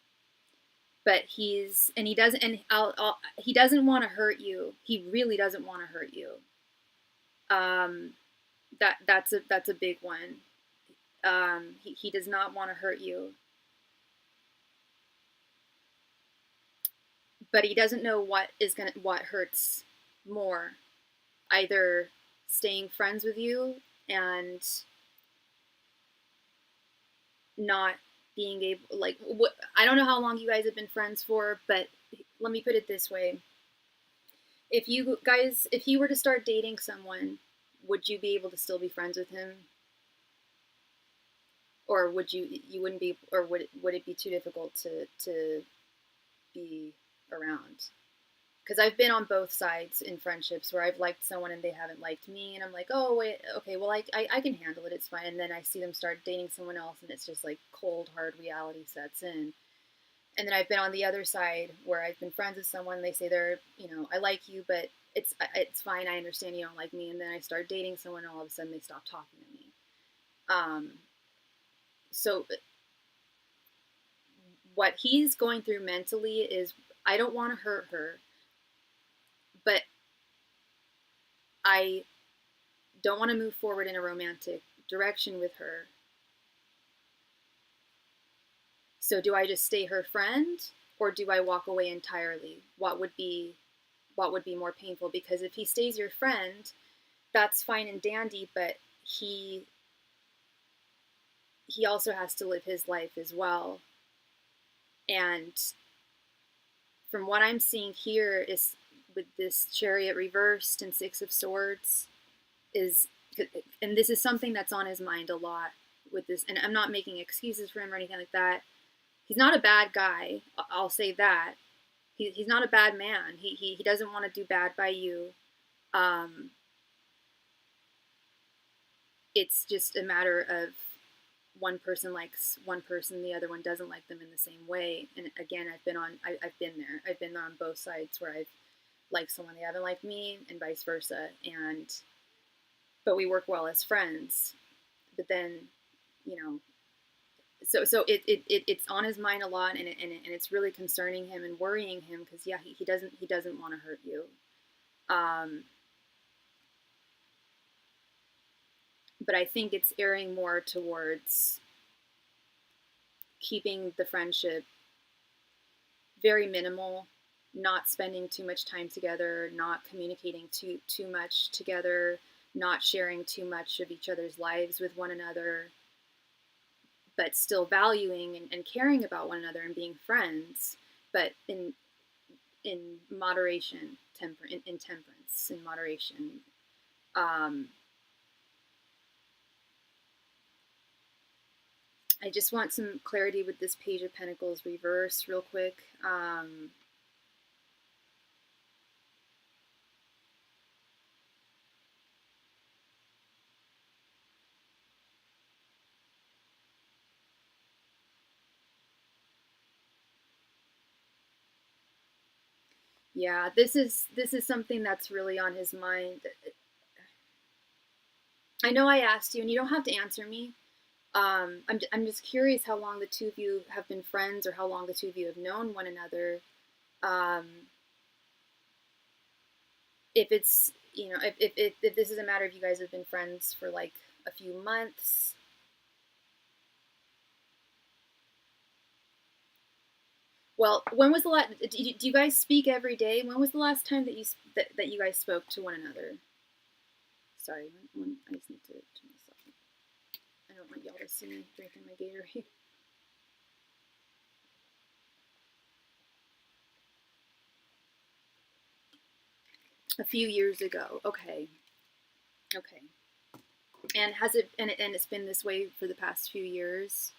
but he doesn't want to hurt you. He really doesn't want to hurt you. That's a big one. He does not want to hurt you, but he doesn't know what hurts more. Either staying friends with you and not being able, like, I don't know how long you guys have been friends for, but let me put it this way. If he were to start dating someone, would you be able to still be friends with him? Or you wouldn't be, or would it be too difficult to be around? Because I've been on both sides in friendships where I've liked someone and they haven't liked me, and I'm like, oh wait, okay, well I can handle it, it's fine. And then I see them start dating someone else, and it's just like cold hard reality sets in. And then I've been on the other side where I've been friends with someone, they say they're, I like you, but it's fine, I understand you don't like me. And then I start dating someone, and all of a sudden they stop talking to me. So what he's going through mentally is, I don't want to hurt her, but I don't want to move forward in a romantic direction with her. So do I just stay her friend, or do I walk away entirely? What would be more painful? Because if he stays your friend, that's fine and dandy, but he also has to live his life as well. And from what I'm seeing here is, with this Chariot reversed and Six of Swords, is, and this is something that's on his mind a lot with this, and I'm not making excuses for him or anything like that. He's not a bad guy, I'll say that. He's not a bad man. He doesn't want to do bad by you. It's just a matter of one person likes one person, the other one doesn't like them in the same way. And again, I've been there. I've been on both sides where I've liked someone, they haven't liked me, and vice versa. But we work well as friends. But then, so it's on his mind a lot, and it's really concerning him and worrying him, because yeah, he doesn't want to hurt you. But I think it's erring more towards keeping the friendship very minimal, not spending too much time together, not communicating too much together, not sharing too much of each other's lives with one another, but still valuing and caring about one another and being friends, but in moderation, in temperance, in moderation. I just want some clarity with this Page of Pentacles reverse real quick. Yeah, this is something that's really on his mind. I know I asked you, and you don't have to answer me. I'm just curious how long the two of you have been friends, or how long the two of you have known one another. If it's, if this is a matter of you guys have been friends for like a few months. Well, when was the last? Do you guys speak every day? When was the last time that you guys spoke to one another? Sorry, I just need to turn this off. I don't want y'all to see me drinking my Gatorade. A few years ago. Okay. Okay. And it's been this way for the past few years?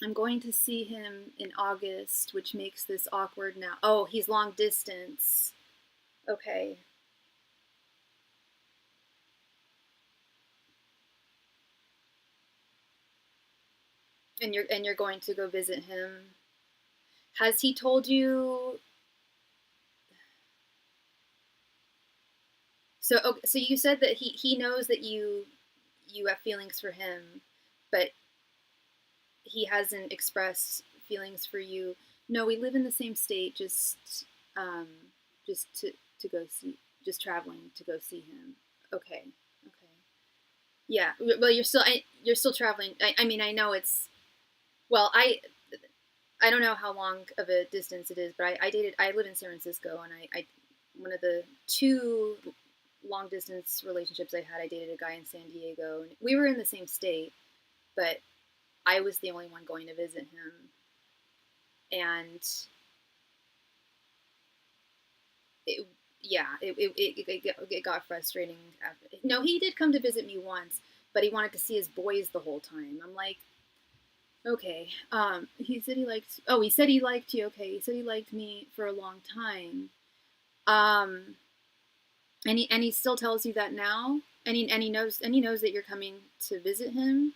I'm going to see him in August, which makes this awkward now. Oh, he's long distance. Okay. And you're going to go visit him. Has he told you? So okay, so you said that he knows that you have feelings for him, but he hasn't expressed feelings for you. No, we live in the same state. Just to go see, just traveling to go see him. Okay. Okay. Yeah. Well, you're still traveling. I mean, I know it's. Well, I don't know how long of a distance it is, but I live in San Francisco, and I one of the two long distance relationships I had, I dated a guy in San Diego, and we were in the same state, but I was the only one going to visit him. And it got frustrating. No, he did come to visit me once, but he wanted to see his boys the whole time. I'm like, okay. He said he liked. Oh, he said he liked you. Okay, he said he liked me for a long time. Um, and he still tells you that now, and he knows that you're coming to visit him.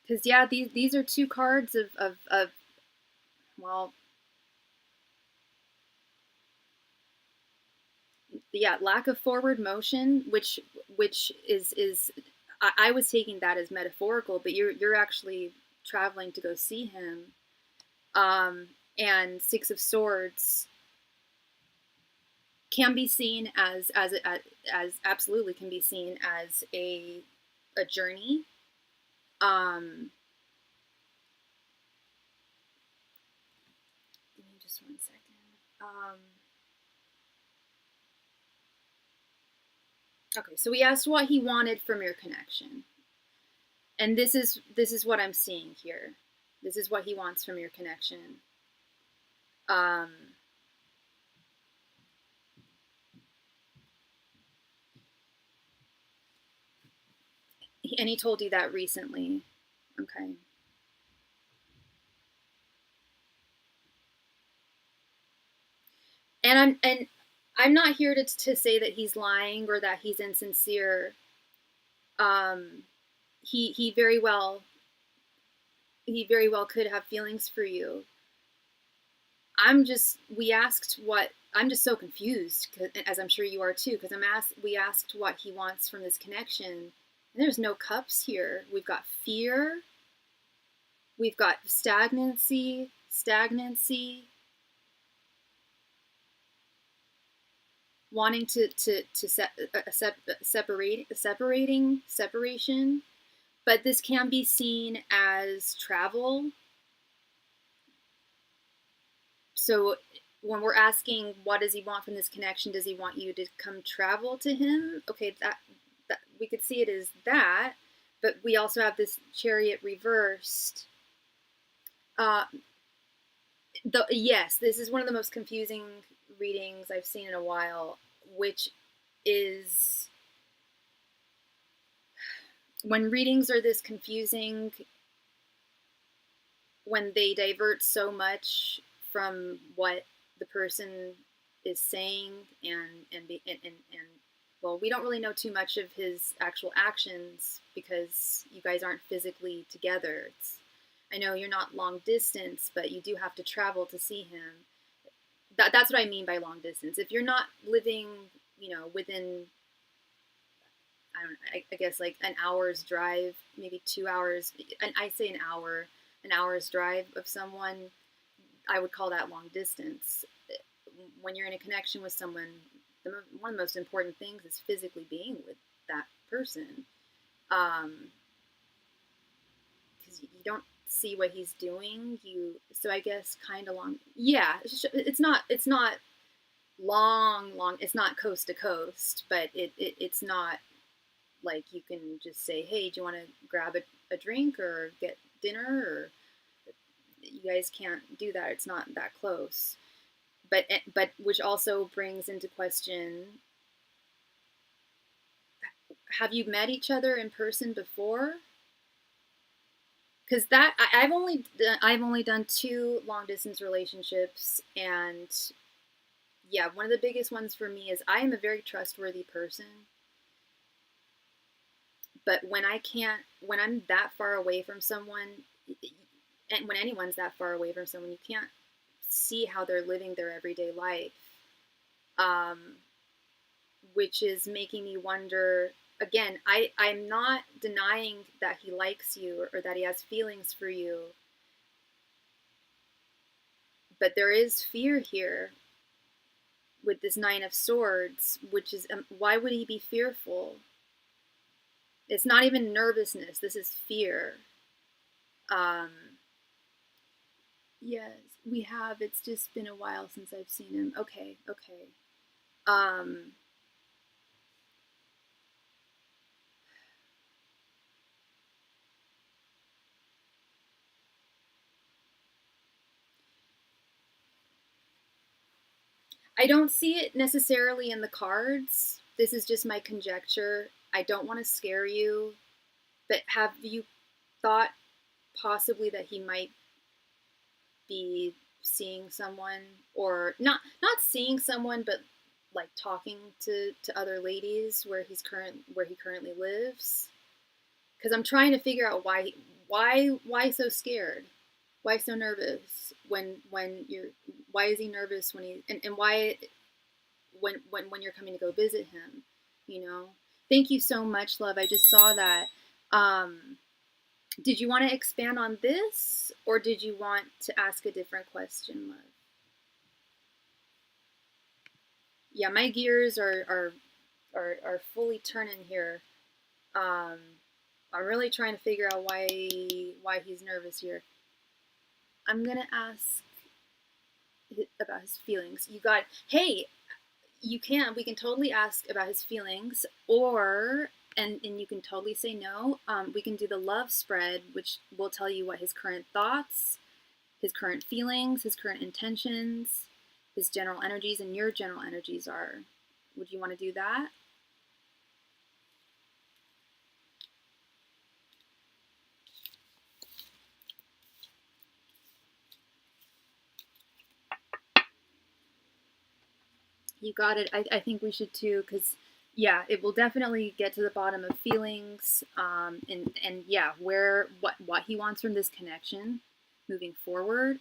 Because yeah, these are two cards of well, yeah, lack of forward motion, which is I was taking that as metaphorical, but you're actually traveling to go see him. Um, and Six of Swords can be seen as absolutely can be seen as a journey. Um, Give me just 1 second. Okay, so we asked what he wanted from your connection, and this is what I'm seeing here. This is what he wants from your connection. Um, and he told you that recently. Okay. And I'm not here to say that he's lying or that he's insincere. Um, he very well could have feelings for you. I'm just so confused, as I'm sure you are too, because we asked what he wants from this connection, and there's no cups here. We've got fear, we've got stagnancy, wanting to separation, but this can be seen as travel. So when we're asking what does he want from this connection, does he want you to come travel to him? Okay, that we could see it as that, but we also have this Chariot reversed. Yes, this is one of the most confusing readings I've seen in a while, which is when readings are this confusing, when they divert so much from what the person is saying, and well, we don't really know too much of his actual actions because you guys aren't physically together. I know you're not long distance, but you do have to travel to see him. That's what I mean by long distance. If you're not living, within, I guess like an hour's drive, maybe 2 hours, and I say an hour's drive of someone, I would call that long distance. When you're in a connection with someone, one of the most important things is physically being with that person. Because you don't see what he's doing. So I guess kind of long. Yeah, it's not long. It's not coast to coast, but it's not like you can just say, hey, do you want to grab a drink or get dinner? Or you guys can't do that. It's not that close. But which also brings into question, have you met each other in person before? Because I've only done 2 long distance relationships, and yeah, one of the biggest ones for me is I am a very trustworthy person, but when I'm that far away from someone, and when anyone's that far away from someone, you can't see how they're living their everyday life, um, which is making me wonder. Again, I'm not denying that he likes you or that he has feelings for you, but there is fear here with this Nine of Swords, which is, why would he be fearful? It's not even nervousness. This is fear. Um, yes, we have. It's just been a while since I've seen him. Okay. Um, I don't see it necessarily in the cards. This is just my conjecture. I don't want to scare you, but have you thought possibly that he might be seeing someone, or not seeing someone, but like talking to other ladies where he currently lives? Because I'm trying to figure out why so scared, why so nervous when you're, why is he nervous when he, and why when you're coming to go visit him, you know? Thank you so much, love. I just saw that. Did you want to expand on this, or did you want to ask a different question, love? Yeah, my gears are fully turning here. I'm really trying to figure out why he's nervous here. I'm gonna ask about his feelings. You got, hey, we can totally ask about his feelings, or and you can totally say no. We can do the love spread, which will tell you what his current thoughts, his current feelings, his current intentions, his general energies, and your general energies are. Would you want to do that? You got it. I think we should too, because yeah, it will definitely get to the bottom of feelings, and yeah, what he wants from this connection moving forward,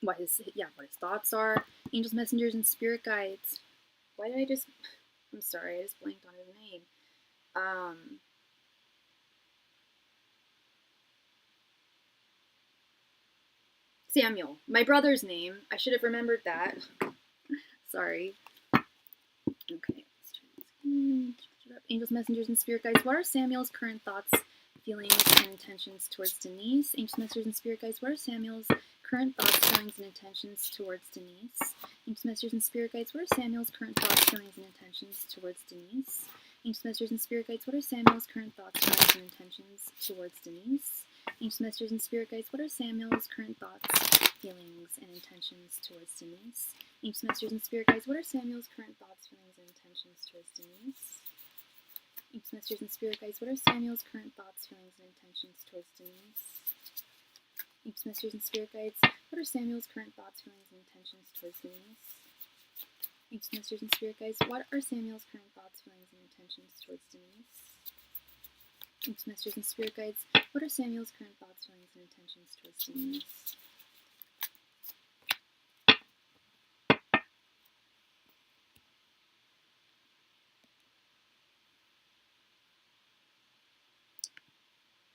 what his thoughts are, angels, messengers, and spirit guides. Why did I just? I'm sorry, I just blanked on his name. Samuel, my brother's name. I should have remembered that. Sorry. Okay, let's turn this. Angels, messengers, and spirit guides. What are Samuel's current thoughts, feelings, and intentions towards Denise? Angels, messengers, and spirit guides. What are Samuel's current thoughts, feelings, and intentions towards Denise? Angels, messengers, and spirit guides. What are Samuel's current thoughts, feelings, and intentions towards Denise? Angels, messengers, and spirit guides. What are Samuel's current thoughts, feelings, and intentions towards Denise? Angels, messengers, and spirit guides. What are Samuel's current thoughts, feelings, and intentions towards Denise? Angels, messengers, and spirit guides. What are Samuel's current thoughts, feelings, and intentions towards Denise? Angels, messengers, and spirit guides. What are Samuel's current thoughts, feelings, and intentions towards Denise? Angels, messengers, and spirit guides. What are Samuel's current thoughts, feelings, and intentions towards Denise? Angels, messengers, and spirit guides. What are Samuel's current thoughts, feelings, and intentions towards Denise? Angels, messengers, and spirit guides. What are Samuel's current thoughts, feelings, and intentions towards Denise?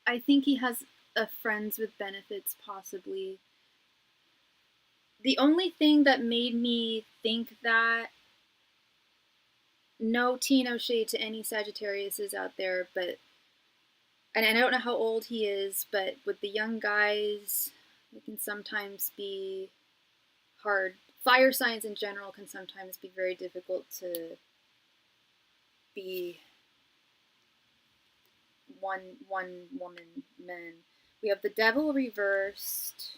I think he has a friends with benefits, possibly. The only thing that made me think that, no tea, no shade to any Sagittariuses out there, but, and I don't know how old he is, but with the young guys, it can sometimes be hard. Fire signs in general can sometimes be very difficult to be one woman men. We have the Devil reversed,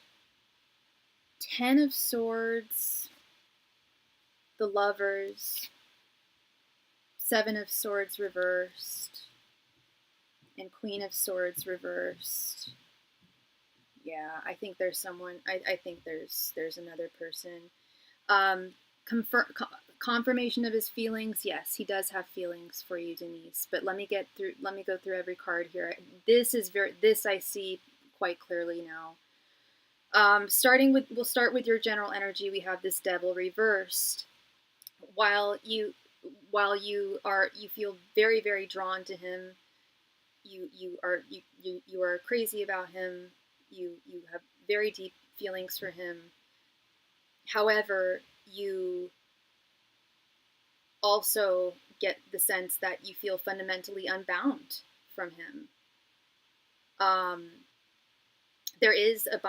10 of Swords, the Lovers, 7 of Swords reversed, and Queen of Swords reversed. Yeah, I think there's someone. I think there's another person. Confirmation of his feelings. Yes, he does have feelings for you, Denise. But let me go through every card here. This I see quite clearly now. We'll start with your general energy. We have this Devil reversed. While you feel very, very drawn to him, you are crazy about him. You have very deep feelings for him. However, you also get the sense that you feel fundamentally unbound from him. There is a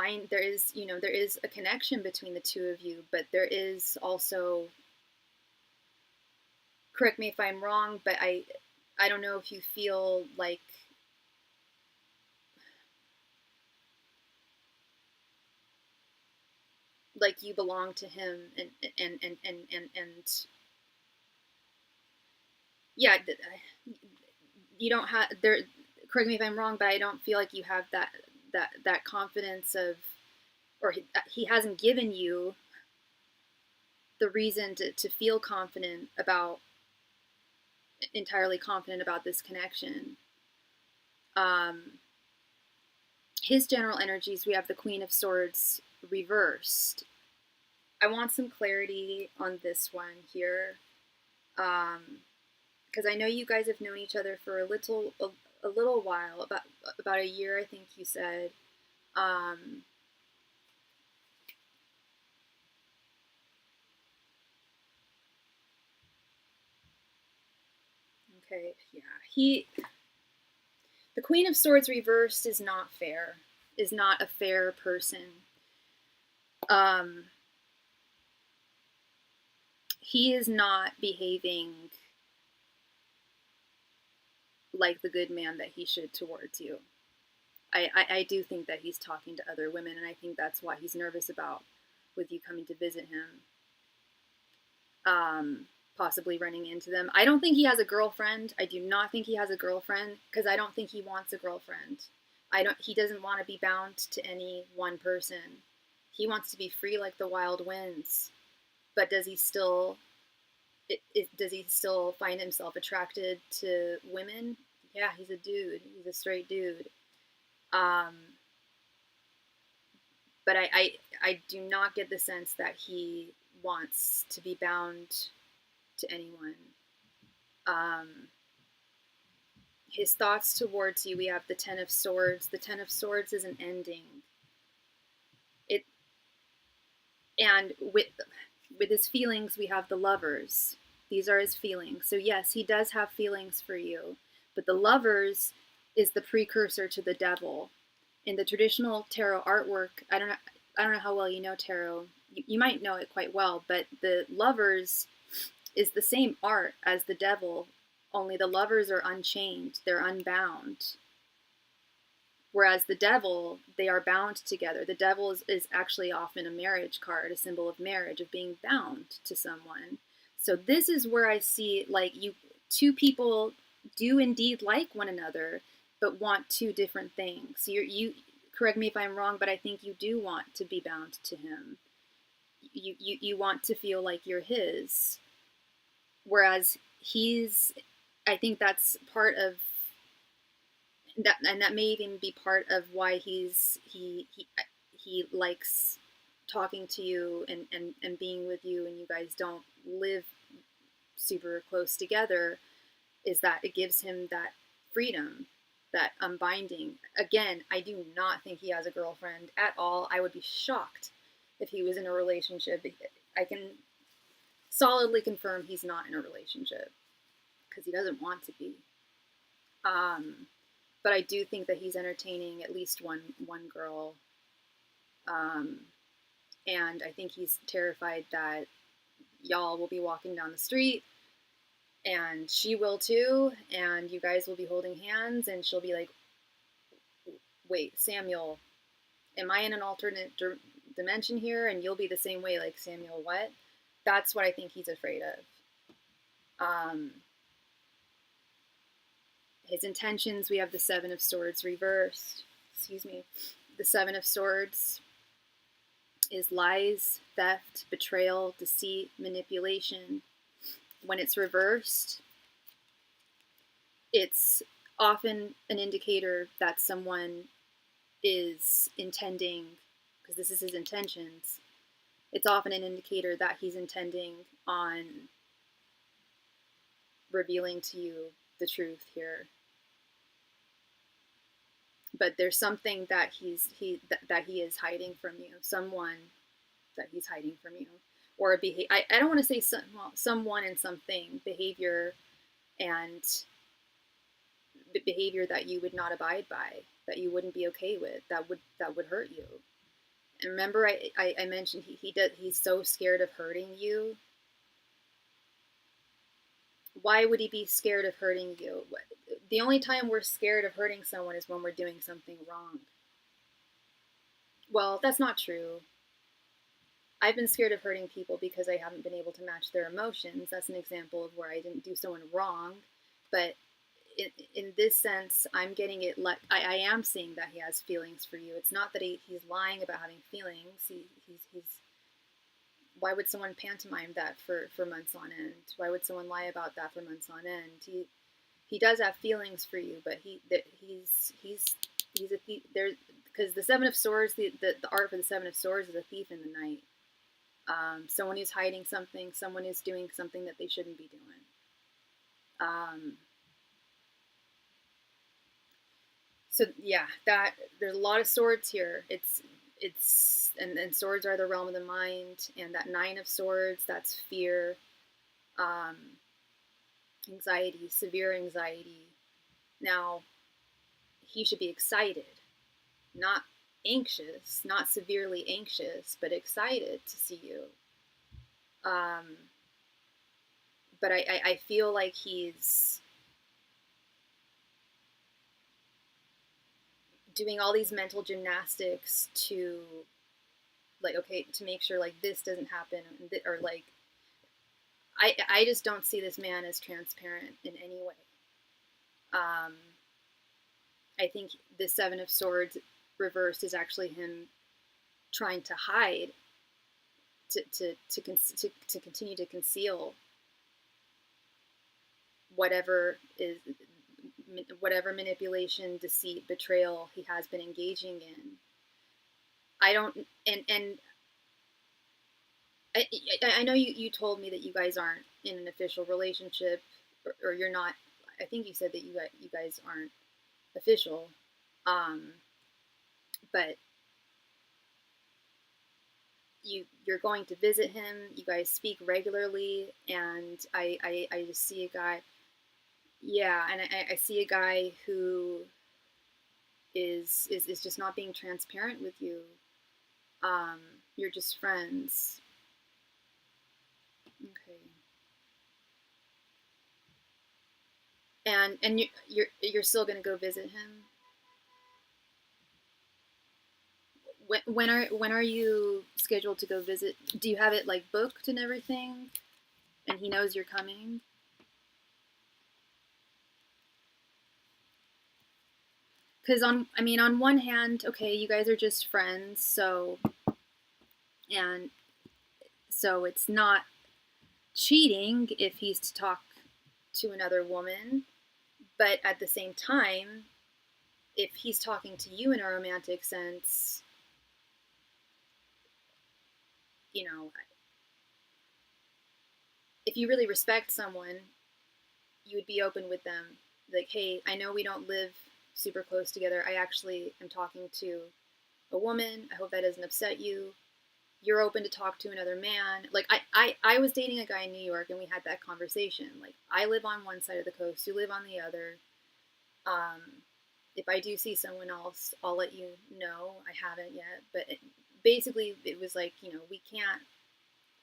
connection between the two of you, but there is also, correct me if I'm wrong, but I don't know if you feel like you belong to him, and yeah, you don't have there. Correct me if I'm wrong, but I don't feel like you have that confidence of, or he hasn't given you the reason to feel confident about, entirely confident about this connection. Um, his general energies, we have the Queen of Swords reversed. I want some clarity on this one here, because I know you guys have known each other for a little while, about a year, I think you said. Um, okay, yeah, the Queen of Swords reversed is not fair. Is not a fair person. Um, he is not behaving like the good man that he should towards you. I do think that he's talking to other women, and I think that's why he's nervous about with you coming to visit him. Possibly running into them. I don't think he has a girlfriend. I do not think he has a girlfriend, because I don't think he wants a girlfriend. He doesn't want to be bound to any one person. He wants to be free like the wild winds. But does he still find himself attracted to women? Yeah, he's a dude. He's a straight dude. Um, but I do not get the sense that he wants to be bound to anyone. Um, his thoughts towards you, we have the Ten of Swords. The Ten of Swords is an ending. It and with his feelings, we have the Lovers. These are his feelings. So yes, he does have feelings for you, but the Lovers is the precursor to the Devil. In the traditional tarot artwork, I don't know how well you know tarot. You might know it quite well, but the Lovers is the same art as the Devil, only the Lovers are unchained, they're unbound. Whereas the Devil, they are bound together. The Devil is actually often a marriage card, a symbol of marriage, of being bound to someone. So this is where I see, like, two people do indeed like one another, but want two different things. So you correct me if I'm wrong, but I think you do want to be bound to him. You want to feel like you're his. Whereas I think that's part of that, and that may even be part of why he likes talking to you and being with you, and you guys don't live super close together, is that it gives him that freedom, that unbinding. Again, I do not think he has a girlfriend at all. I would be shocked if he was in a relationship. I can solidly confirm he's not in a relationship because he doesn't want to be. But I do think that he's entertaining at least one girl, and I think he's terrified that y'all will be walking down the street, and she will too, and you guys will be holding hands, and she'll be like, "Wait, Samuel, am I in an alternate dimension here?" And you'll be the same way, like, "Samuel, what?" That's what I think he's afraid of. His intentions, we have the Seven of Swords reversed. Excuse me. The Seven of Swords is lies, theft, betrayal, deceit, manipulation. When it's reversed, it's often an indicator that someone is intending, because this is his intentions, it's often an indicator that he's intending on revealing to you the truth here. But there's something that he is hiding from you, someone that he's hiding from you, or I don't want to say someone and something, behavior and behavior that you would not abide by, that you wouldn't be okay with, that would hurt you. And remember, I mentioned he's so scared of hurting you. Why would he be scared of hurting you? The only time we're scared of hurting someone is when we're doing something wrong. Well, that's not true. I've been scared of hurting people because I haven't been able to match their emotions. That's an example of where I didn't do someone wrong. But in this sense, I'm getting it. I am seeing that he has feelings for you. It's not that he's lying about having feelings. He's. Why would someone pantomime that for months on end? Why would someone lie about that for months on end? He does have feelings for you, but he's a thief. There's because the Seven of Swords, the art for the Seven of Swords is a thief in the night. Someone who's hiding something, someone who's doing something that they shouldn't be doing. So yeah, that there's a lot of swords here. And swords are the realm of the mind, and that Nine of Swords, that's fear, anxiety, severe anxiety. Now, he should be excited, not anxious, not severely anxious, but excited to see you. But I feel like he's doing all these mental gymnastics to, like, okay, to make sure, like, this doesn't happen, or like, I just don't see this man as transparent in any way. I think the Seven of Swords reversed is actually him trying to hide, to continue to conceal whatever manipulation, deceit, betrayal he has been engaging in. I don't, and I know you told me that you guys aren't in an official relationship, or you're not. I think you said that you guys aren't official, but you're going to visit him. You guys speak regularly, and I just see a guy. Yeah, and I see a guy who is just not being transparent with you. You're just friends. Okay. And you're still gonna go visit him. When are you scheduled to go visit? Do you have it like booked and everything? And he knows you're coming. Because on one hand, okay, you guys are just friends, so it's not cheating if he's to talk to another woman, but at the same time, if he's talking to you in a romantic sense, you know, if you really respect someone, you would be open with them. Like, hey, I know we don't live super close together. I actually am talking to a woman. I hope that doesn't upset you. You're open to talk to another man. Like, I was dating a guy in New York, and we had that conversation. Like, I live on one side of the coast, you live on the other. If I do see someone else, I'll let you know. I haven't yet, but basically it was like, we can't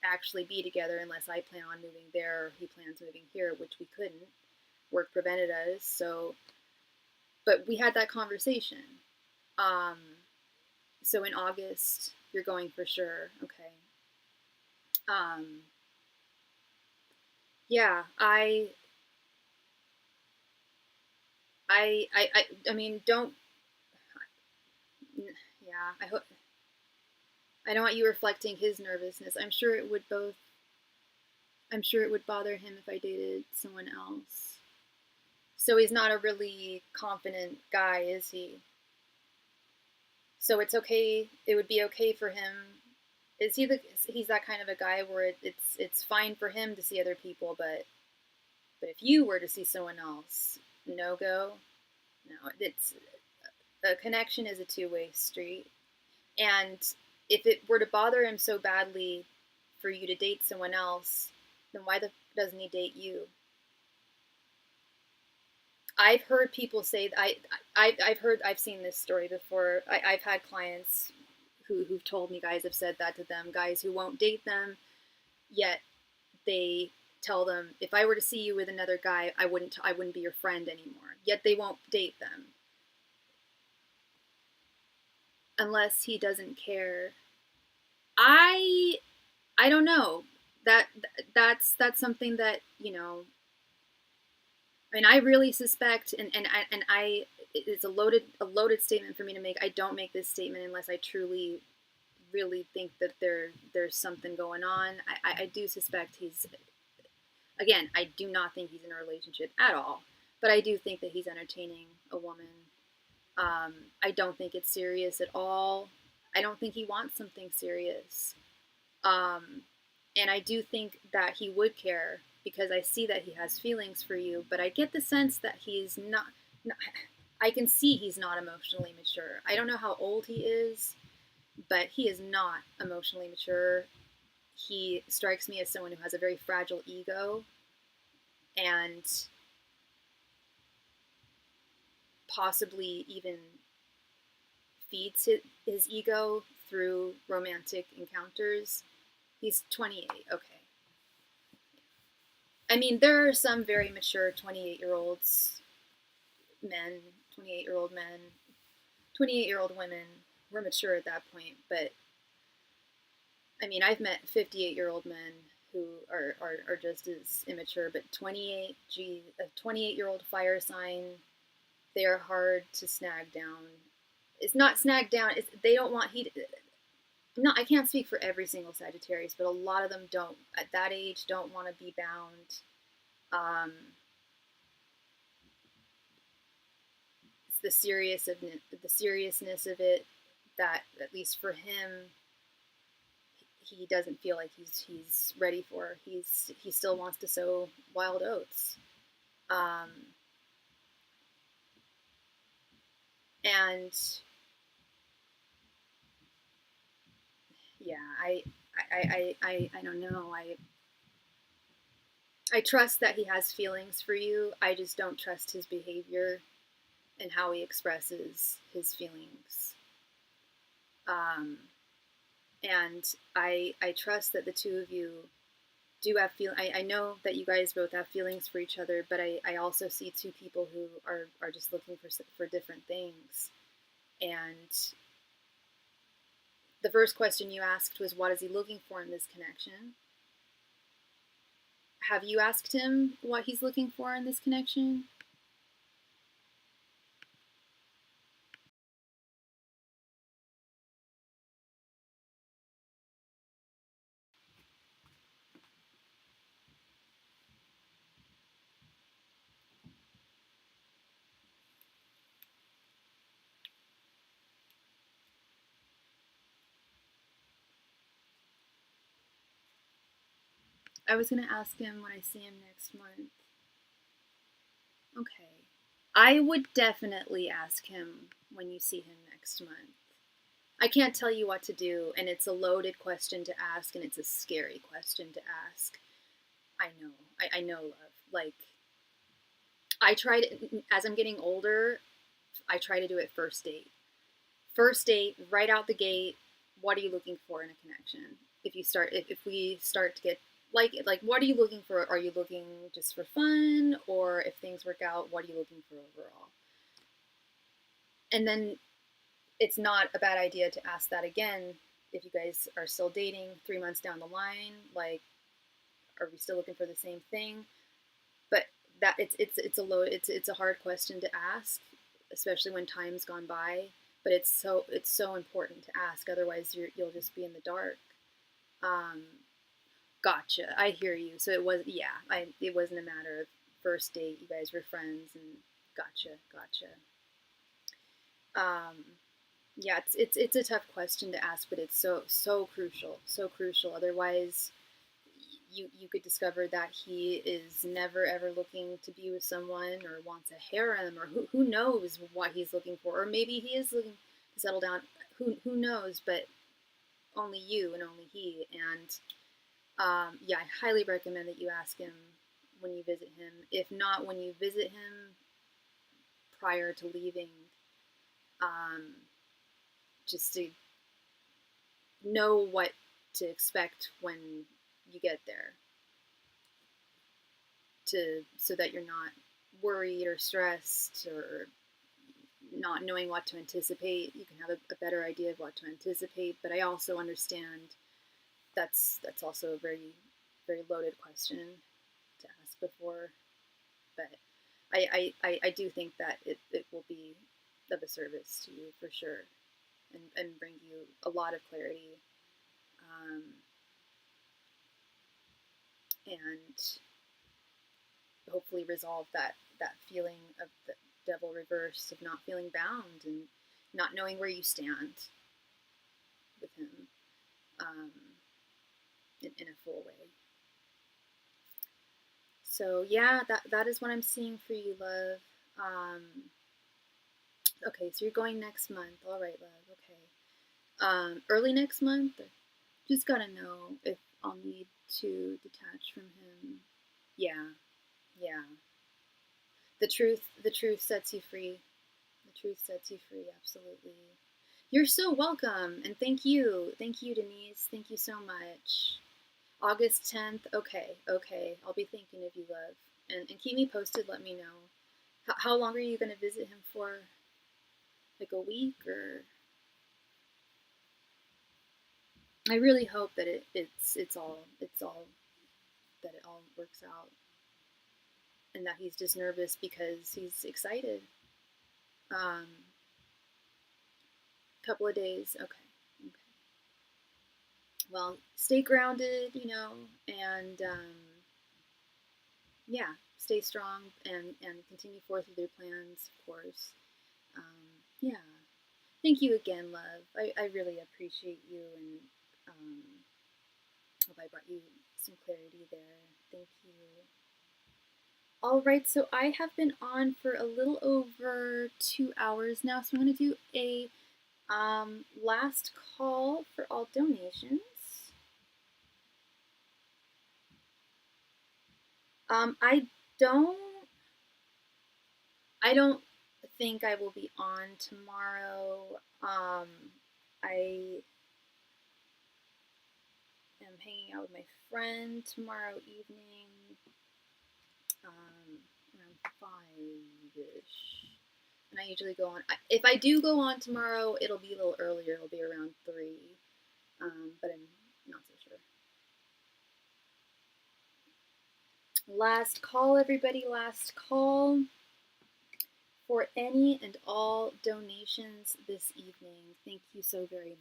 actually be together unless I plan on moving there or he plans moving here, which we couldn't. Work prevented us. So, but we had that conversation. So in August, you're going for sure. Okay. Yeah, I mean, don't. Yeah, I don't want you reflecting his nervousness. I'm sure it would bother him if I dated someone else. So he's not a really confident guy, is he? So it's okay. It would be okay for him. He's that kind of a guy where it's fine for him to see other people, but if you were to see someone else, no go. No, it's a connection is a two-way street. And if it were to bother him so badly for you to date someone else, then why doesn't he date you? I've heard people say that I've seen this story before. I've had clients who've told me, guys have said that to them, guys who won't date them, yet they tell them, if I were to see you with another guy, I wouldn't be your friend anymore. Yet they won't date them unless he doesn't care. I I don't know. That's something that, and I really suspect, and it's a loaded statement for me to make. I don't make this statement unless I truly really think that there's something going on. I do suspect he's, again, I do not think he's in a relationship at all, but I do think that he's entertaining a woman. I don't think it's serious at all. I don't think he wants something serious. Um, and I do think that he would care because I see that he has feelings for you, but I get the sense that he's not. I can see he's not emotionally mature. I don't know how old he is, but he is not emotionally mature. He strikes me as someone who has a very fragile ego and possibly even feeds his ego through romantic encounters. He's 28. Okay. I mean, there are some very mature 28-year-olds, men, 28-year-old men, 28-year-old women who are mature at that point. But I mean, I've met 58-year-old men who are just as immature. But 28, gee, a 28-year-old fire sign, they are hard to snag down. It's not snag down. They don't want heat. No, I can't speak for every single Sagittarius, but a lot of them don't at that age don't want to be bound. Um, it's the seriousness of it that, at least for him, he doesn't feel like he's ready for. He still wants to sow wild oats, um, and yeah, I don't know. I trust that he has feelings for you. I just don't trust his behavior and how he expresses his feelings. Um, and I trust that the two of you do have feel. I know that you guys both have feelings for each other, but I also see two people who are just looking for different things. And the first question you asked was, what is he looking for in this connection? Have you asked him what he's looking for in this connection? I was going to ask him when I see him next month. Okay. I would definitely ask him when you see him next month. I can't tell you what to do, and it's a loaded question to ask, and it's a scary question to ask. I know. I know, love. Like, I try to, as I'm getting older, I try to do it first date. First date, right out the gate, what are you looking for in a connection? If we start to get like what are you looking for? Are you looking just for fun, or if things work out, what are you looking for overall? And then it's not a bad idea to ask that again if you guys are still dating 3 months down the line. Like, are we still looking for the same thing? But that it's a hard question to ask, especially when time's gone by. But it's so important to ask. Otherwise, you'll just be in the dark. Um, Gotcha. I hear you. So it was, yeah. It wasn't a matter of first date. You guys were friends, and gotcha. Um, yeah, it's a tough question to ask, but it's so crucial. Otherwise, you could discover that he is never ever looking to be with someone or wants a harem, or who knows what he's looking for, or maybe he is looking to settle down. Who knows? But only you and only he. And yeah, I highly recommend that you ask him when you visit him. If not, when you visit him prior to leaving, um, just to know what to expect when you get there, so that you're not worried or stressed or not knowing what to anticipate. You can have a better idea of what to anticipate. But I also understand that's also a very, very loaded question to ask before, but I do think that it will be of a service to you for sure, and bring you a lot of clarity, and hopefully resolve that feeling of the devil reverse, of not feeling bound and not knowing where you stand with him, in a full way. So yeah, that is what I'm seeing for you, love. Okay, so you're going next month. All right, love. Okay. Early next month. Just gotta know if I'll need to detach from him. Yeah, yeah. The truth sets you free. The truth sets you free. Absolutely. You're so welcome, and thank you, Denise. Thank you so much. August 10th. Okay, okay. I'll be thinking of you, love, and keep me posted. Let me know. How long are you gonna visit him for? Like a week or? I really hope that it's all that it all works out, and that he's just nervous because he's excited. Couple of days. Okay. Okay. Well, stay grounded, and yeah, stay strong and continue forth with your plans, of course. Yeah. Thank you again, love. I really appreciate you, and hope I brought you some clarity there. Thank you. All right, so I have been on for a little over 2 hours now, so I'm going to do a last call for all donations. I don't I don't think I will be on tomorrow. I am hanging out with my friend tomorrow evening, around 5-ish. And I usually go on. If I do go on tomorrow, it'll be a little earlier. It'll be around 3, but I'm not so sure. Last call, everybody. Last call for any and all donations this evening. Thank you so very much.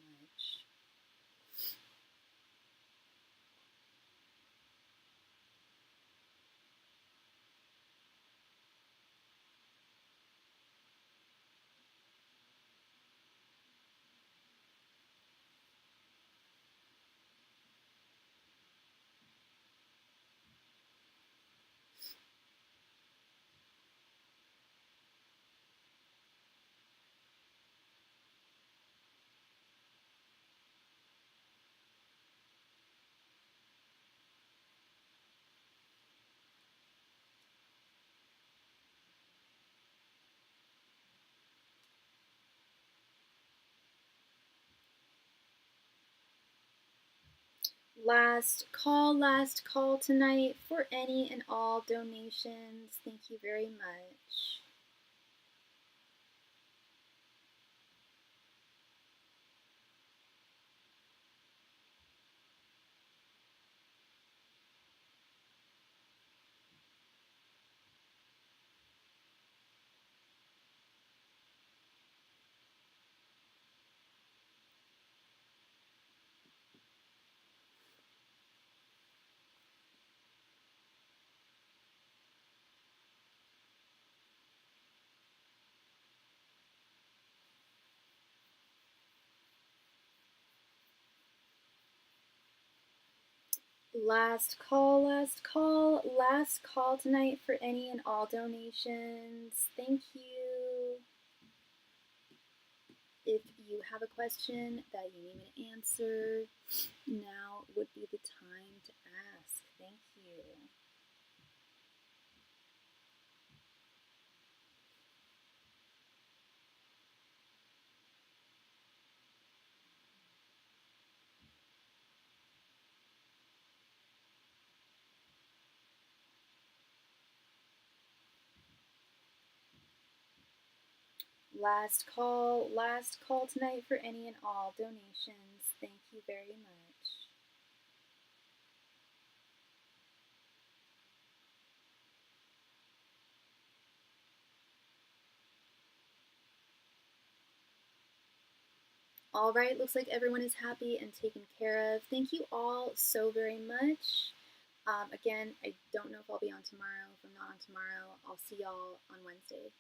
Last call tonight for any and all donations. Thank you very much. Last call tonight for any and all donations. Thank you. If you have a question that you need me to answer, now would be the time to ask. Thank you. Last call tonight for any and all donations. Thank you very much. All right, looks like everyone is happy and taken care of. Thank you all so very much. Again, I don't know if I'll be on tomorrow. If I'm not on tomorrow, I'll see y'all on Wednesday.